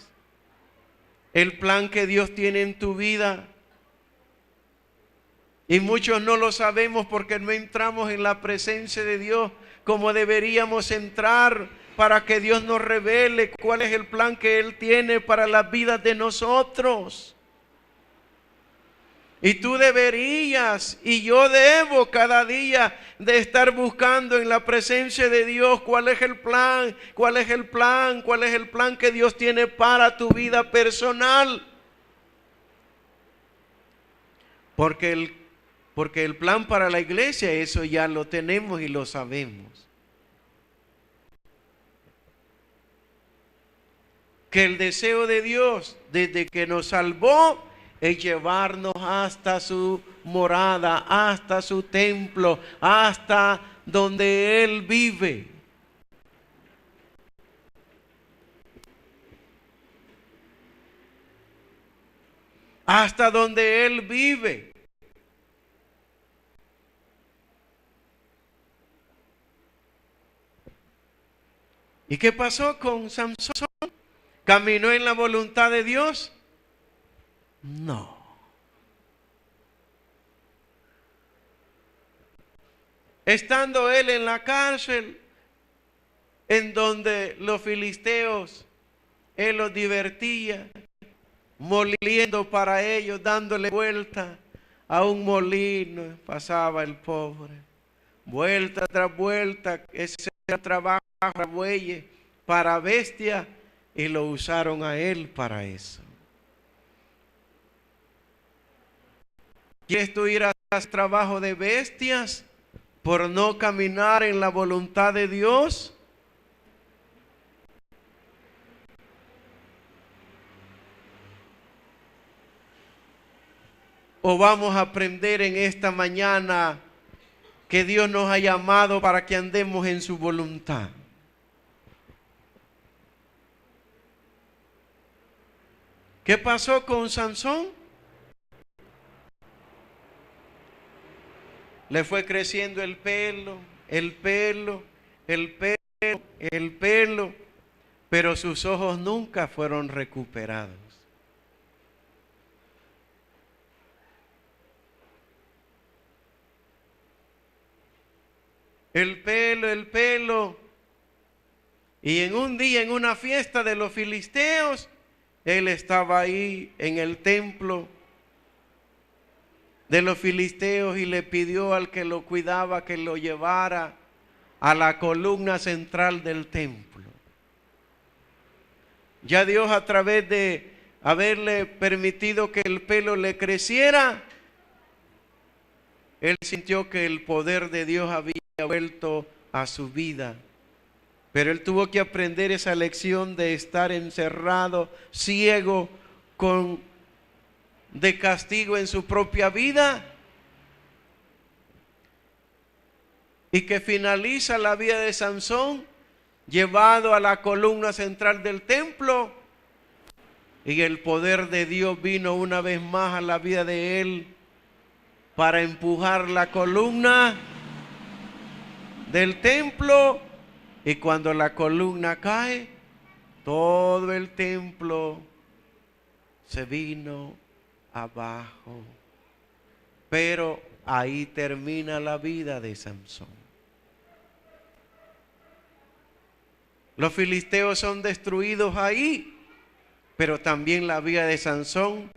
el plan que Dios tiene en tu vida. Y muchos no lo sabemos porque no entramos en la presencia de Dios como deberíamos entrar, para que Dios nos revele cuál es el plan que Él tiene para las vidas de nosotros. Y tú deberías, y yo debo cada día de estar buscando en la presencia de Dios cuál es el plan, cuál es el plan, cuál es el plan que Dios tiene para tu vida personal. Porque el plan para la iglesia, eso ya lo tenemos y lo sabemos. Que el deseo de Dios desde que nos salvó es llevarnos hasta su morada, hasta su templo, hasta donde Él vive. Hasta donde Él vive. ¿Y qué pasó con Samson? ¿Caminó en la voluntad de Dios? No. Estando él en la cárcel, en donde los filisteos, él los divertía, moliendo para ellos, dándole vuelta a un molino, pasaba el pobre. Vuelta tras vuelta, ese era el trabajo para bueyes, para bestias, y lo usaron a él para eso. ¿Quieres tú ir a hacer trabajo de bestias por no caminar en la voluntad de Dios? ¿O vamos a aprender en esta mañana que Dios nos ha llamado para que andemos en su voluntad? ¿Qué pasó con Sansón? Le fue creciendo el pelo, el pelo, el pelo, el pelo, pero sus ojos nunca fueron recuperados. El pelo. Y en un día, en una fiesta de los filisteos, él estaba ahí en el templo de los filisteos y le pidió al que lo cuidaba que lo llevara a la columna central del templo. Ya Dios, a través de haberle permitido que el pelo le creciera, él sintió que el poder de Dios había vuelto a su vida. Pero él tuvo que aprender esa lección de estar encerrado, ciego, de castigo en su propia vida, y que finaliza la vida de Sansón llevado a la columna central del templo, y el poder de Dios vino una vez más a la vida de él para empujar la columna del templo, y cuando la columna cae, todo el templo se vino abajo. Pero ahí termina la vida de Sansón. Los filisteos son destruidos ahí, pero también la vida de Sansón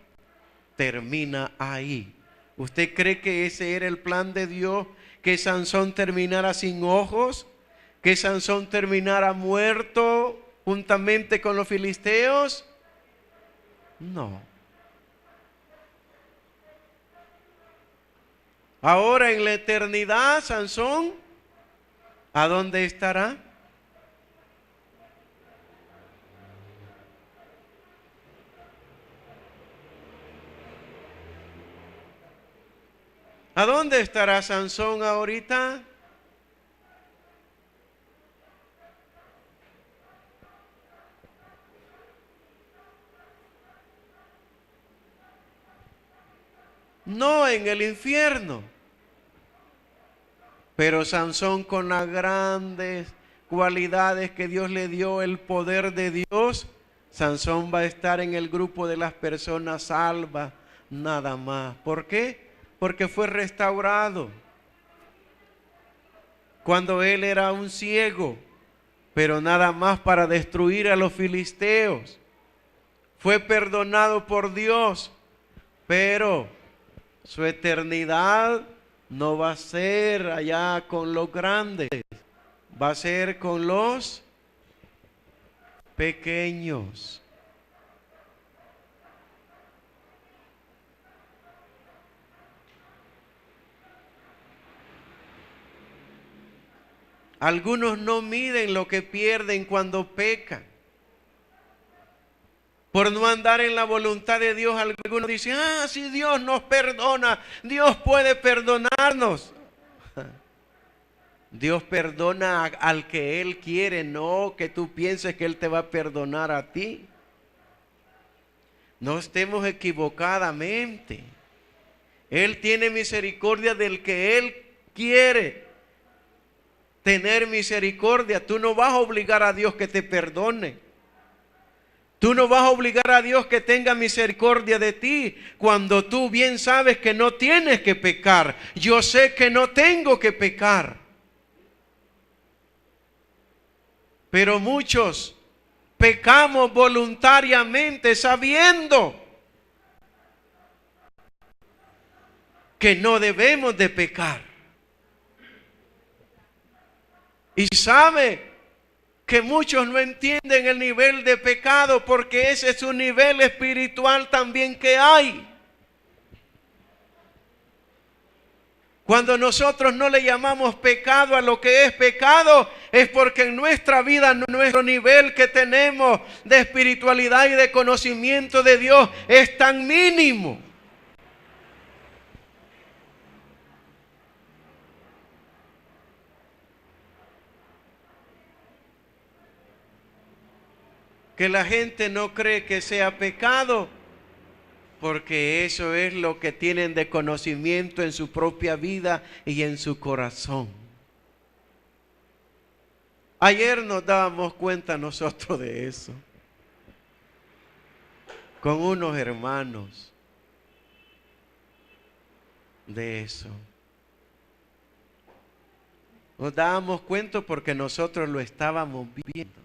termina ahí. ¿Usted cree que ese era el plan de Dios? ¿Que Sansón terminara sin ojos? ¿Que Sansón terminara muerto juntamente con los filisteos? No. Ahora en la eternidad, Sansón, ¿a dónde estará? ¿A dónde estará Sansón ahorita? No en el infierno. Pero Sansón, con las grandes cualidades que Dios le dio, el poder de Dios, Sansón va a estar en el grupo de las personas salvas, nada más. ¿Por qué? Porque fue restaurado. Cuando él era un ciego, pero nada más para destruir a los filisteos. Fue perdonado por Dios, pero su eternidad no va a ser allá con los grandes, va a ser con los pequeños. Algunos no miden lo que pierden cuando pecan. Por no andar en la voluntad de Dios, algunos dicen, si Dios nos perdona, Dios puede perdonarnos. Dios perdona al que Él quiere, no que tú pienses que Él te va a perdonar a ti. No estemos equivocadamente. Él tiene misericordia del que Él quiere tener misericordia. Tú no vas a obligar a Dios que te perdone. Tú no vas a obligar a Dios que tenga misericordia de ti cuando tú bien sabes que no tienes que pecar. Yo sé que no tengo que pecar. Pero muchos pecamos voluntariamente sabiendo que no debemos de pecar. Y sabe que muchos no entienden el nivel de pecado porque ese es un nivel espiritual también que hay. Cuando nosotros no le llamamos pecado a lo que es pecado, es porque en nuestra vida, nuestro nivel que tenemos de espiritualidad y de conocimiento de Dios es tan mínimo. Que la gente no cree que sea pecado, porque eso es lo que tienen de conocimiento en su propia vida y en su corazón. Ayer nos dábamos cuenta nosotros de eso, con unos hermanos, de eso. Nos dábamos cuenta porque nosotros lo estábamos viendo.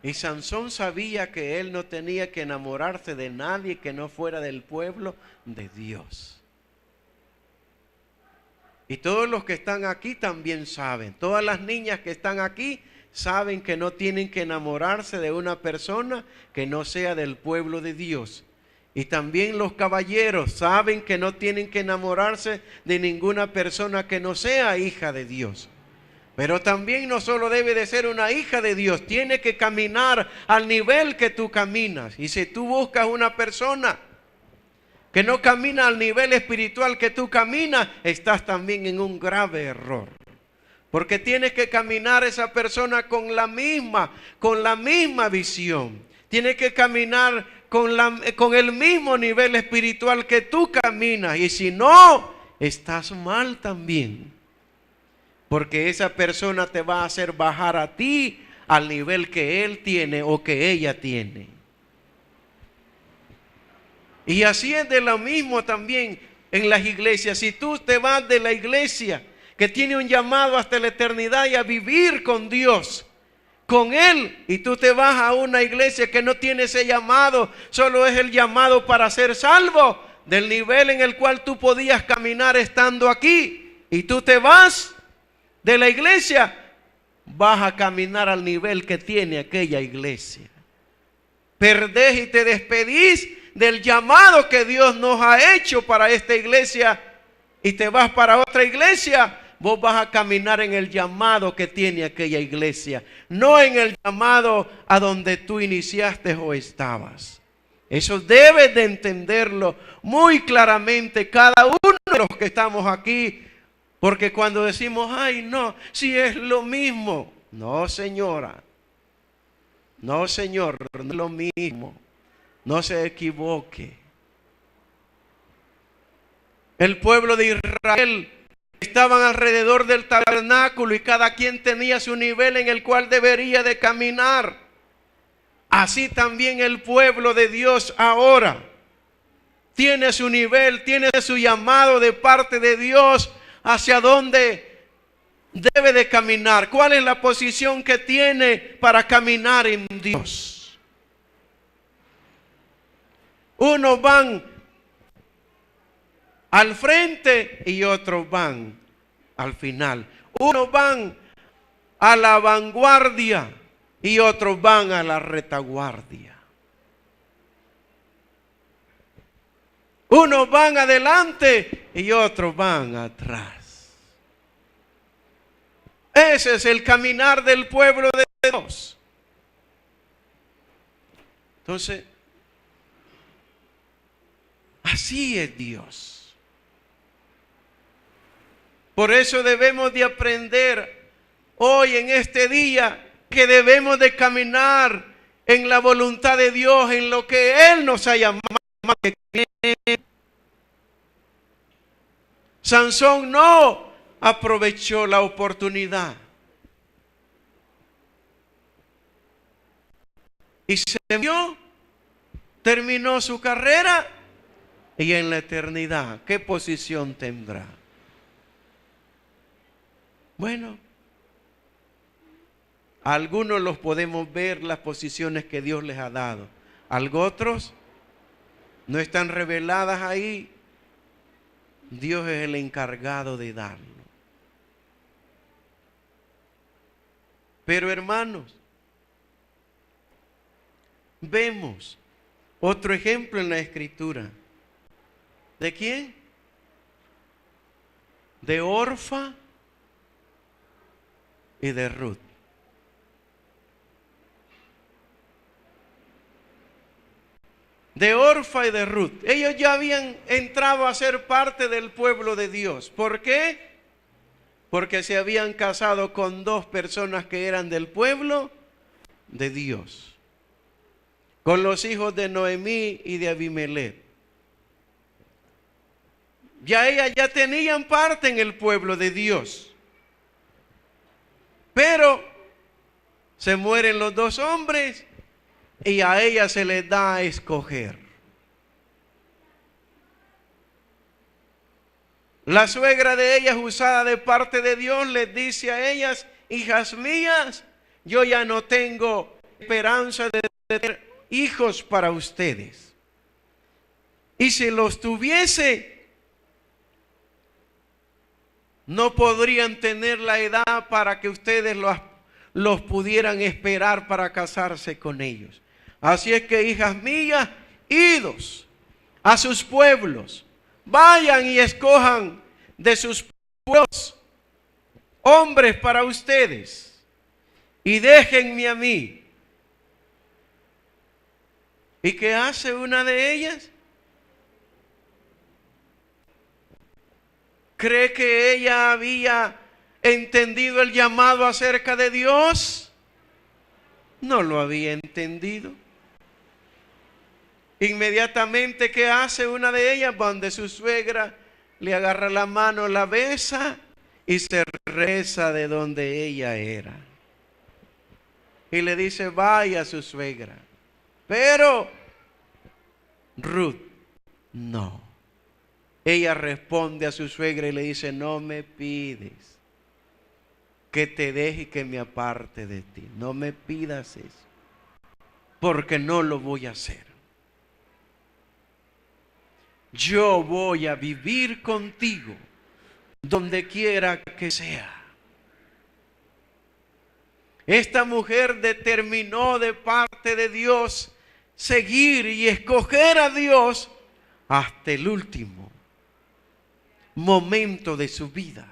Y Sansón sabía que él no tenía que enamorarse de nadie que no fuera del pueblo de Dios. Y todos los que están aquí también saben. Todas las niñas que están aquí saben que no tienen que enamorarse de una persona que no sea del pueblo de Dios. Y también los caballeros saben que no tienen que enamorarse de ninguna persona que no sea hija de Dios. Pero también no solo debe de ser una hija de Dios, tiene que caminar al nivel que tú caminas. Y si tú buscas una persona que no camina al nivel espiritual que tú caminas, estás también en un grave error. Porque tienes que caminar esa persona con la misma visión. Tienes que caminar con el mismo nivel espiritual que tú caminas. Y si no, estás mal también. Porque esa persona te va a hacer bajar a ti al nivel que él tiene o que ella tiene. Y así es de lo mismo también en las iglesias. Si tú te vas de la iglesia que tiene un llamado hasta la eternidad y a vivir con Dios, con Él, y tú te vas a una iglesia que no tiene ese llamado, solo es el llamado para ser salvo, del nivel en el cual tú podías caminar estando aquí, y tú te vas de la iglesia, vas a caminar al nivel que tiene aquella iglesia. Perdés y te despedís del llamado que Dios nos ha hecho para esta iglesia y te vas para otra iglesia. vos vas a caminar en el llamado que tiene aquella iglesia, no en el llamado a donde tú iniciaste o estabas. Eso debes de entenderlo muy claramente cada uno de los que estamos aquí, porque cuando decimos, ay no, si es lo mismo. No, señora, no, señor, no es lo mismo, no se equivoque. El pueblo de Israel estaban alrededor del tabernáculo y cada quien tenía su nivel en el cual debería de caminar. Así también el pueblo de Dios ahora tiene su nivel, tiene su llamado de parte de Dios hacia dónde debe de caminar. ¿Cuál es la posición que tiene para caminar en Dios? Unos van al frente y otros van al final. Unos van a la vanguardia y otros van a la retaguardia. Unos van adelante y otros van atrás. Ese es el caminar del pueblo de Dios. Entonces, así es Dios. Por eso debemos de aprender hoy en este día que debemos de caminar en la voluntad de Dios, en lo que Él nos ha llamado. Sansón no aprovechó la oportunidad y se vio, terminó su carrera y en la eternidad, ¿qué posición tendrá? Bueno, a algunos los podemos ver las posiciones que Dios les ha dado. A otros no están reveladas ahí. Dios es el encargado de darlo. Pero hermanos, vemos otro ejemplo en la Escritura. ¿De quién? De Orfa y de Ruth. De Orfa y de Ruth. Ellos ya habían entrado a ser parte del pueblo de Dios. ¿Por qué? Porque se habían casado con dos personas que eran del pueblo de Dios. Con los hijos de Noemí y de Abimelech. Ya ellas ya tenían parte en el pueblo de Dios. Pero se mueren los dos hombres y a ella se les da a escoger. La suegra de ellas, usada de parte de Dios, les dice a ellas: hijas mías, yo ya no tengo esperanza de tener hijos para ustedes. Y si los tuviese, no podrían tener la edad para que ustedes los pudieran esperar para casarse con ellos. Así es que, hijas mías, idos a sus pueblos, vayan y escojan de sus pueblos hombres para ustedes y déjenme a mí. ¿Y qué hace una de ellas? ¿Cree que ella había entendido el llamado acerca de Dios? No lo había entendido. Inmediatamente, ¿qué hace una de ellas? Va donde su suegra, le agarra la mano, la besa y se regresa de donde ella era. Y le dice: vaya a su suegra. Pero Ruth no. Ella responde a su suegra y le dice: no me pides que te deje y que me aparte de ti. No me pidas eso, porque no lo voy a hacer. Yo voy a vivir contigo donde quiera que sea. Esta mujer determinó de parte de Dios seguir y escoger a Dios hasta el último momento de su vida.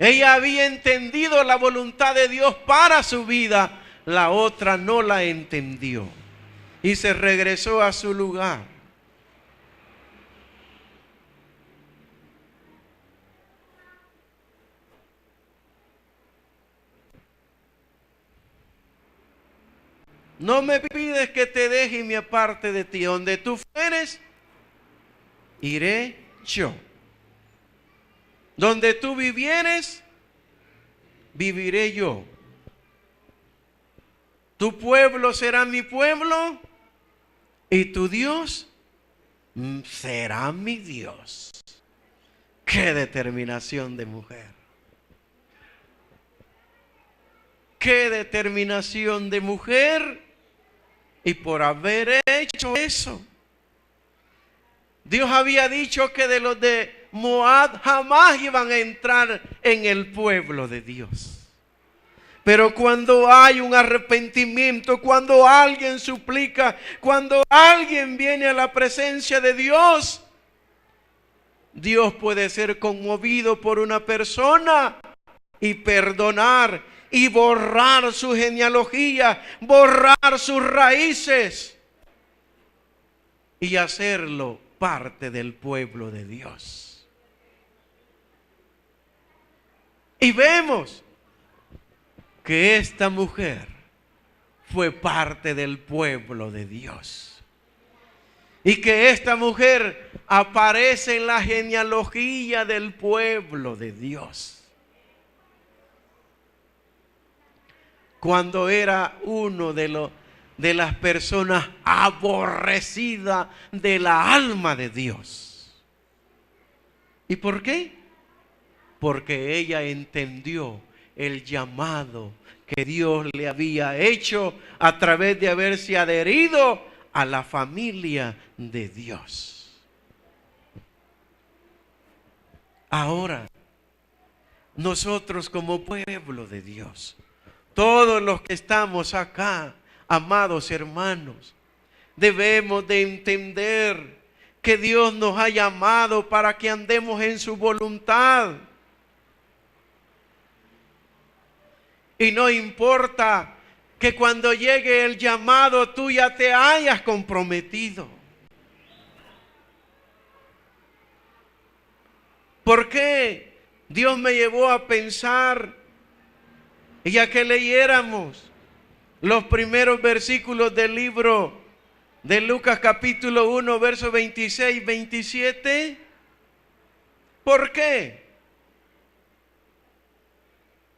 Ella había entendido la voluntad de Dios para su vida, la otra no la entendió y se regresó a su lugar. No me pides que te deje y me aparte de ti. Donde tú fueres, iré yo. Donde tú vivieres, viviré yo. Tu pueblo será mi pueblo y tu Dios será mi Dios. ¡Qué determinación de mujer! ¡Qué determinación de mujer! Y por haber hecho eso, Dios había dicho que de los de Moab jamás iban a entrar en el pueblo de Dios. Pero cuando hay un arrepentimiento, cuando alguien suplica, cuando alguien viene a la presencia de Dios, Dios puede ser conmovido por una persona y perdonar y borrar su genealogía, borrar sus raíces y hacerlo parte del pueblo de Dios. Y vemos que esta mujer fue parte del pueblo de Dios. Y que esta mujer aparece en la genealogía del pueblo de Dios. Cuando era uno de las personas aborrecidas de la alma de Dios. ¿Y por qué? Porque ella entendió el llamado que Dios le había hecho a través de haberse adherido a la familia de Dios. Ahora, nosotros como pueblo de Dios, todos los que estamos acá, amados hermanos, debemos de entender que Dios nos ha llamado para que andemos en su voluntad. Y no importa que cuando llegue el llamado tú ya te hayas comprometido. ¿Por qué? Dios me llevó a pensar, y a que leyéramos los primeros versículos del libro de Lucas capítulo 1, versos 26 y 27. ¿Por qué?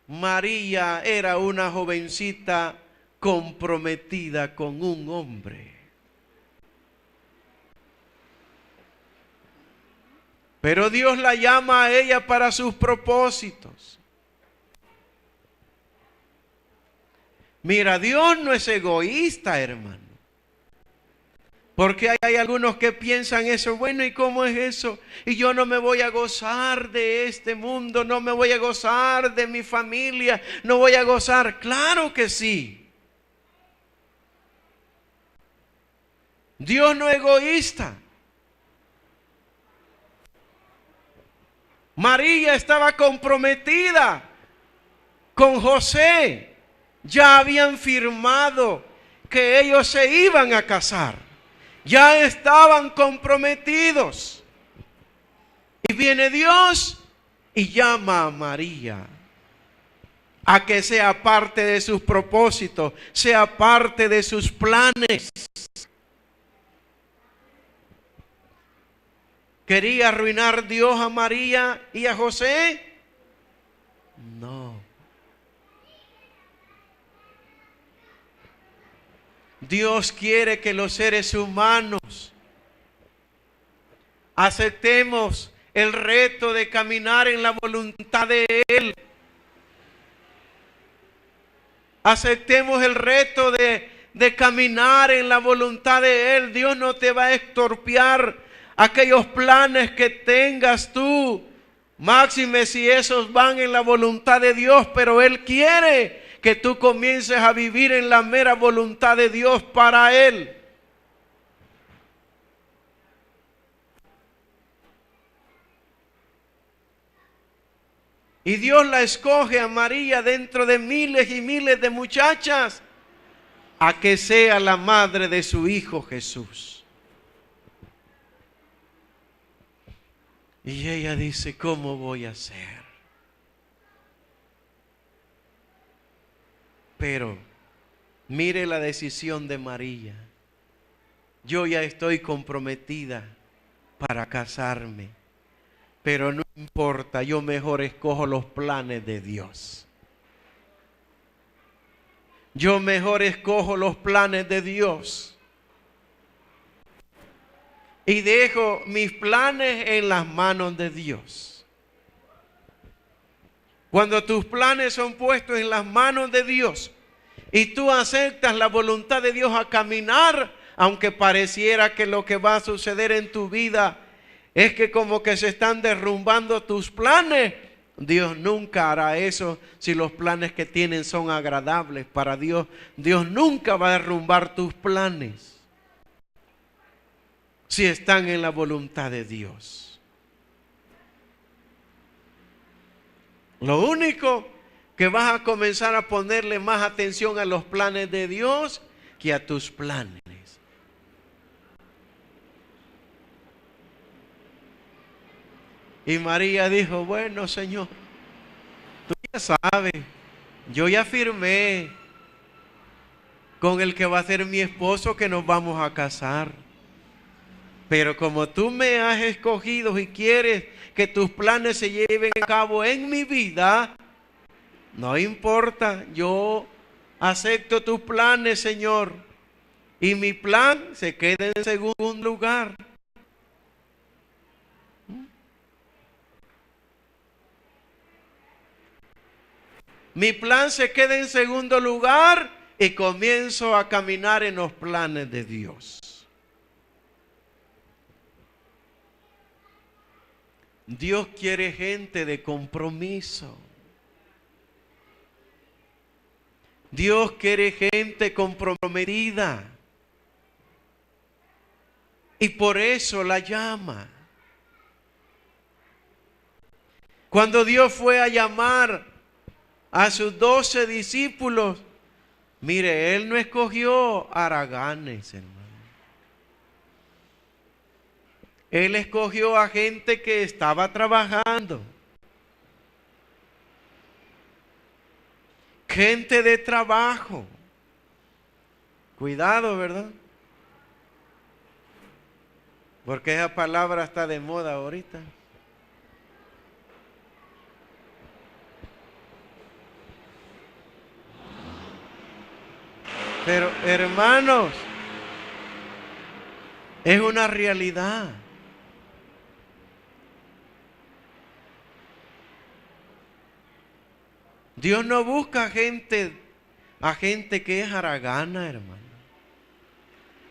María era una jovencita comprometida con un hombre. Pero Dios la llama a ella para sus propósitos. Mira, Dios no es egoísta, hermano. Porque hay algunos que piensan eso, bueno, ¿y cómo es eso? Y yo no me voy a gozar de este mundo, no me voy a gozar de mi familia, no voy a gozar. Claro que sí. Dios no es egoísta. María estaba comprometida con José. Ya habían firmado que ellos se iban a casar. Ya estaban comprometidos. Y viene Dios y llama a María a que sea parte de sus propósitos, sea parte de sus planes. ¿Quería arruinar Dios a María y a José? No. Dios quiere que los seres humanos aceptemos el reto de caminar en la voluntad de Él. Aceptemos el reto de caminar en la voluntad de Él. Dios no te va a extorpiar aquellos planes que tengas tú. Máxime si esos van en la voluntad de Dios, pero Él quiere que tú comiences a vivir en la mera voluntad de Dios para Él. Y Dios la escoge a María dentro de miles y miles de muchachas a que sea la madre de su Hijo Jesús. Y ella dice, ¿cómo voy a hacer? Pero mire la decisión de María. Yo ya estoy comprometida para casarme, pero no importa, yo mejor escojo los planes de Dios. Yo mejor escojo los planes de Dios. Y dejo mis planes en las manos de Dios. Cuando tus planes son puestos en las manos de Dios y tú aceptas la voluntad de Dios a caminar, aunque pareciera que lo que va a suceder en tu vida es que como que se están derrumbando tus planes, Dios nunca hará eso si los planes que tienen son agradables para Dios. Dios nunca va a derrumbar tus planes si están en la voluntad de Dios. Lo único que vas a comenzar a ponerle más atención a los planes de Dios que a tus planes. Y María dijo, bueno, Señor, tú ya sabes, yo ya firmé con el que va a ser mi esposo que nos vamos a casar. Pero como tú me has escogido y quieres que tus planes se lleven a cabo en mi vida, no importa, yo acepto tus planes, Señor. Y mi plan se queda en segundo lugar. Mi plan se queda en segundo lugar y comienzo a caminar en los planes de Dios. Dios quiere gente de compromiso. Dios quiere gente comprometida. Y por eso la llama. Cuando Dios fue a llamar a sus 12 discípulos, mire, Él no escogió haraganes, hermano. Él escogió a gente que estaba trabajando. Gente de trabajo. Cuidado, ¿verdad? Porque esa palabra está de moda ahorita. Pero, hermanos, es una realidad. Dios no busca a gente que es haragana, hermano.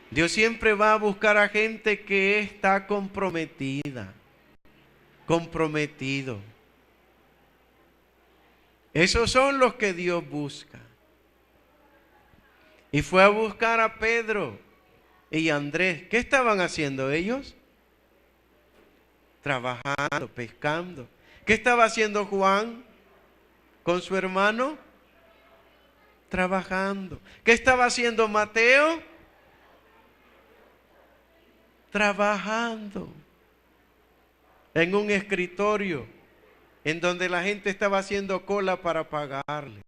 Dios siempre va a buscar a gente que está comprometida, comprometido. Esos son los que Dios busca. Y fue a buscar a Pedro y Andrés. ¿Qué estaban haciendo ellos? Trabajando, pescando. ¿Qué estaba haciendo Juan con su hermano? Trabajando. ¿Qué estaba haciendo Mateo? Trabajando. En un escritorio en donde la gente estaba haciendo cola para pagarle.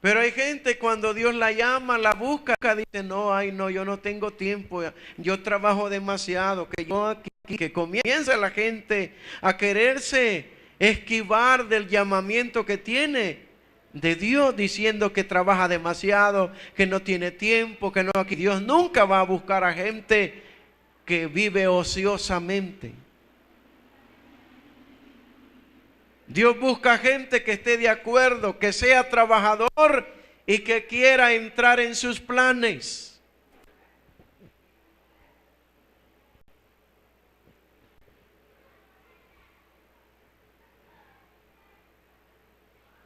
Pero hay gente cuando Dios la llama, la busca, dice, no, ay no, yo no tengo tiempo, yo trabajo demasiado, que yo aquí, que comienza la gente a quererse esquivar del llamamiento que tiene de Dios, diciendo que trabaja demasiado, que no tiene tiempo, que no aquí. Dios nunca va a buscar a gente que vive ociosamente. Dios busca gente que esté de acuerdo, que sea trabajador y que quiera entrar en sus planes.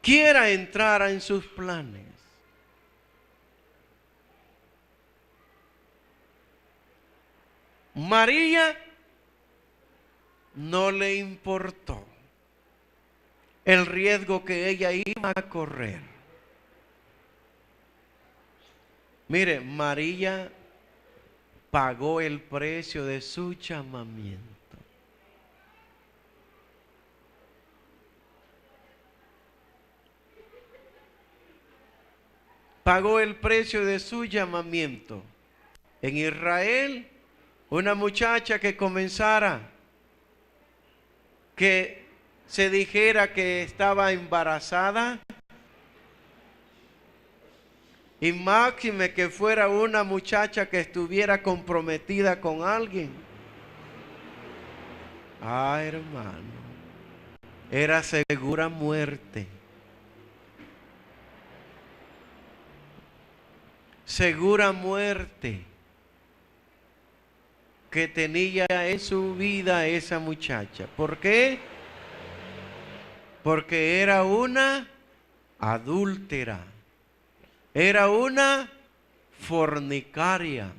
Quiera entrar en sus planes. María no le importó el riesgo que ella iba a correr. Mire, María pagó el precio de su llamamiento. Pagó el precio de su llamamiento. En Israel, una muchacha que comenzara, que se dijera que estaba embarazada, y máxime que fuera una muchacha que estuviera comprometida con alguien. Ah, hermano, era segura muerte. Segura muerte que tenía en su vida esa muchacha. ¿Por qué? Porque era una adúltera. Era una fornicaria.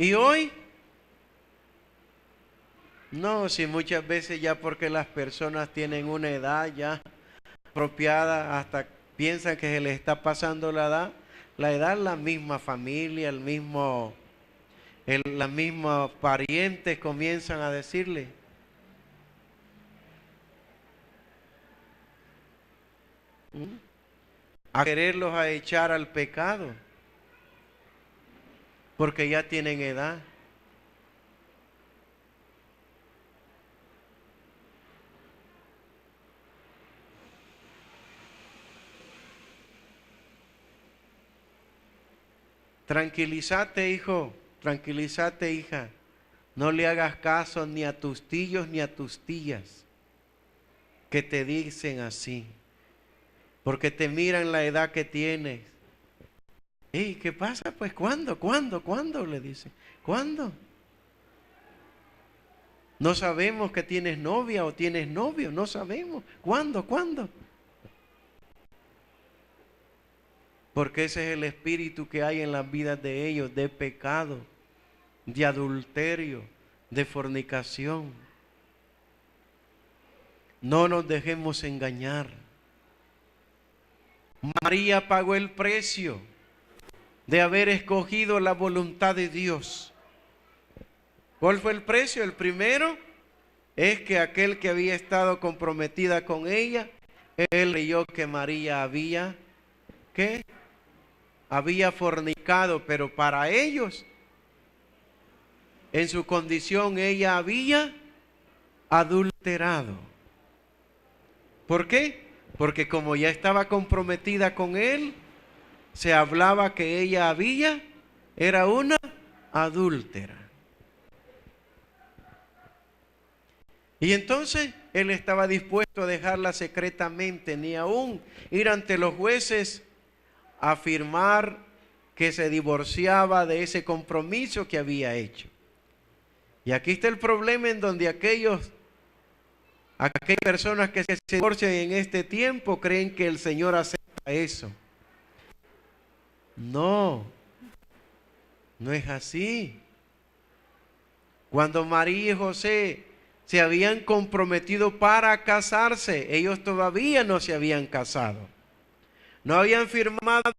¿Y hoy? No, si muchas veces ya porque las personas tienen una edad ya apropiada, hasta piensan que se les está pasando la edad, la misma familia, las mismas parientes comienzan a decirle. A quererlos a echar al pecado, porque ya tienen edad. Tranquilízate, hijo, tranquilízate, hija. No le hagas caso ni a tus tíos ni a tus tías que te dicen así, porque te miran la edad que tienes. ¿Y qué pasa? Pues ¿cuándo? Le dice. ¿Cuándo? No sabemos que tienes novia o tienes novio, no sabemos. ¿Cuándo? Porque ese es el espíritu que hay en las vidas de ellos, de pecado, de adulterio, de fornicación. No nos dejemos engañar. María pagó el precio de haber escogido la voluntad de Dios. ¿Cuál fue el precio? El primero es que aquel que había estado comprometida con ella, él creyó que María había, ¿qué? Había fornicado, pero para ellos, en su condición, ella había adulterado. ¿Por qué? Porque como ya estaba comprometida con él, se hablaba que ella era una adúltera. Y entonces él estaba dispuesto a dejarla secretamente, ni aún ir ante los jueces a afirmar que se divorciaba de ese compromiso que había hecho. Y aquí está el problema en donde aquellas personas que se divorcian en este tiempo creen que el Señor acepta eso. No, no es así. Cuando María y José se habían comprometido para casarse, ellos todavía no se habían casado. No habían firmado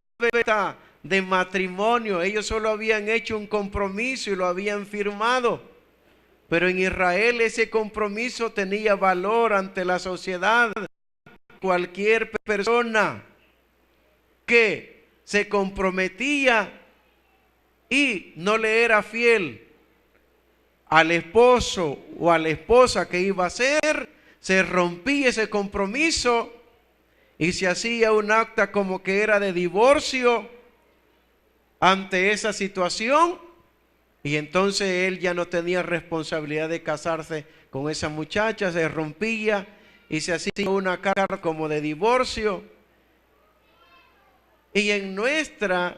de matrimonio, ellos solo habían hecho un compromiso y lo habían firmado. Pero en Israel ese compromiso tenía valor ante la sociedad. Cualquier persona que se comprometía y no le era fiel al esposo o a la esposa que iba a ser, se rompía ese compromiso y se hacía un acta como que era de divorcio ante esa situación, y entonces él ya no tenía responsabilidad de casarse con esa muchacha, se rompía y se hacía una carta como de divorcio. Y en nuestro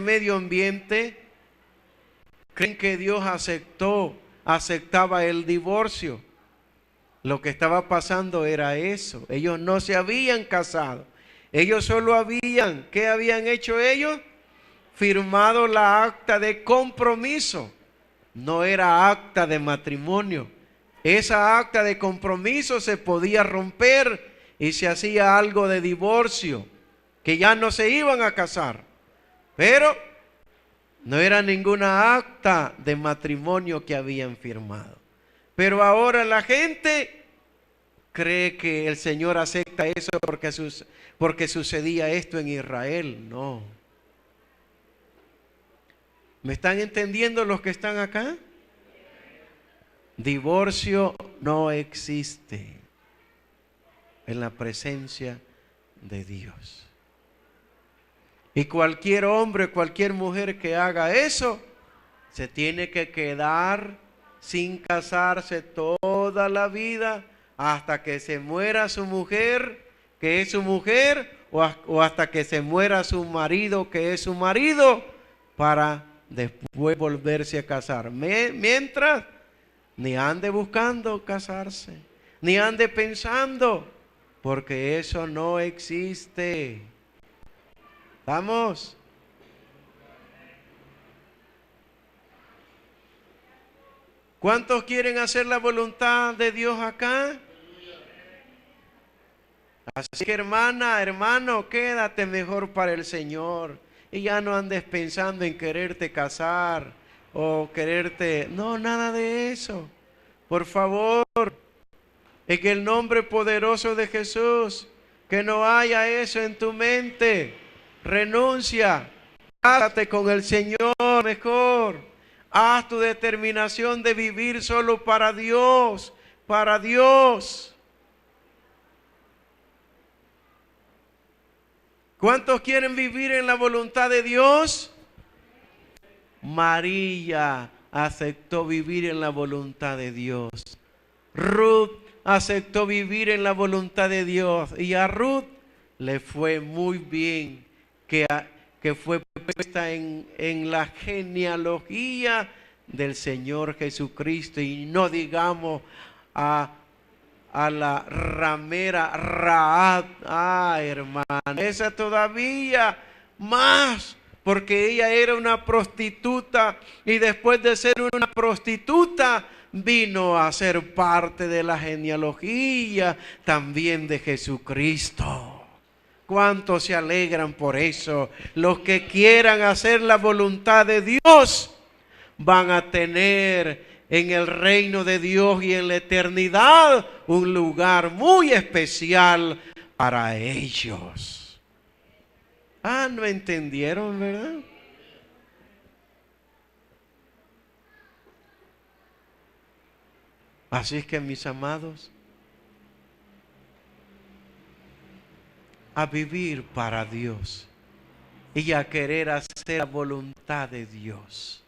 medio ambiente creen que Dios aceptaba el divorcio. Lo que estaba pasando era eso. Ellos no se habían casado. Ellos solo habían, ¿qué habían hecho ellos? Firmado la acta de compromiso. No era acta de matrimonio. Esa acta de compromiso se podía romper y se hacía algo de divorcio, que ya no se iban a casar. Pero no era ninguna acta de matrimonio que habían firmado. Pero ahora la gente cree que el Señor acepta eso porque sucedía esto en Israel. No. ¿Me están entendiendo los que están acá? Divorcio no existe en la presencia de Dios. Y cualquier hombre, cualquier mujer que haga eso, se tiene que quedar sin casarse toda la vida hasta que se muera su mujer, que es su mujer, o hasta que se muera su marido, que es su marido, para después volverse a casar. Mientras, ni ande buscando casarse, ni ande pensando, porque eso no existe. ¿Vamos? ¿Cuántos quieren hacer la voluntad de Dios acá? Así que hermana, hermano, quédate mejor para el Señor. Y ya no andes pensando en quererte casar o quererte... No, nada de eso. Por favor, en el nombre poderoso de Jesús, que no haya eso en tu mente. Renuncia, cásate con el Señor mejor. Haz tu determinación de vivir solo para Dios, para Dios. ¿Cuántos quieren vivir en la voluntad de Dios? María aceptó vivir en la voluntad de Dios. Ruth aceptó vivir en la voluntad de Dios. Y a Ruth le fue muy bien, que fue puesta en la genealogía del Señor Jesucristo. Y no digamos a la ramera Rahab. Hermano, esa todavía más, porque ella era una prostituta y después de ser una prostituta vino a ser parte de la genealogía también de Jesucristo. ¿Cuántos se alegran por eso? Los que quieran hacer la voluntad de Dios van a tener en el reino de Dios y en la eternidad un lugar muy especial para ellos. ¿No entendieron, verdad? Así es que, mis amados, a vivir para Dios y a querer hacer la voluntad de Dios.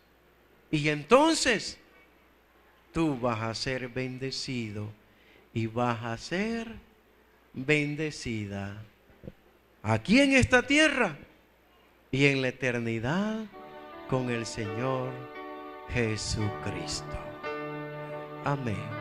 Y entonces tú vas a ser bendecido y vas a ser bendecida aquí en esta tierra y en la eternidad con el Señor Jesucristo. Amén.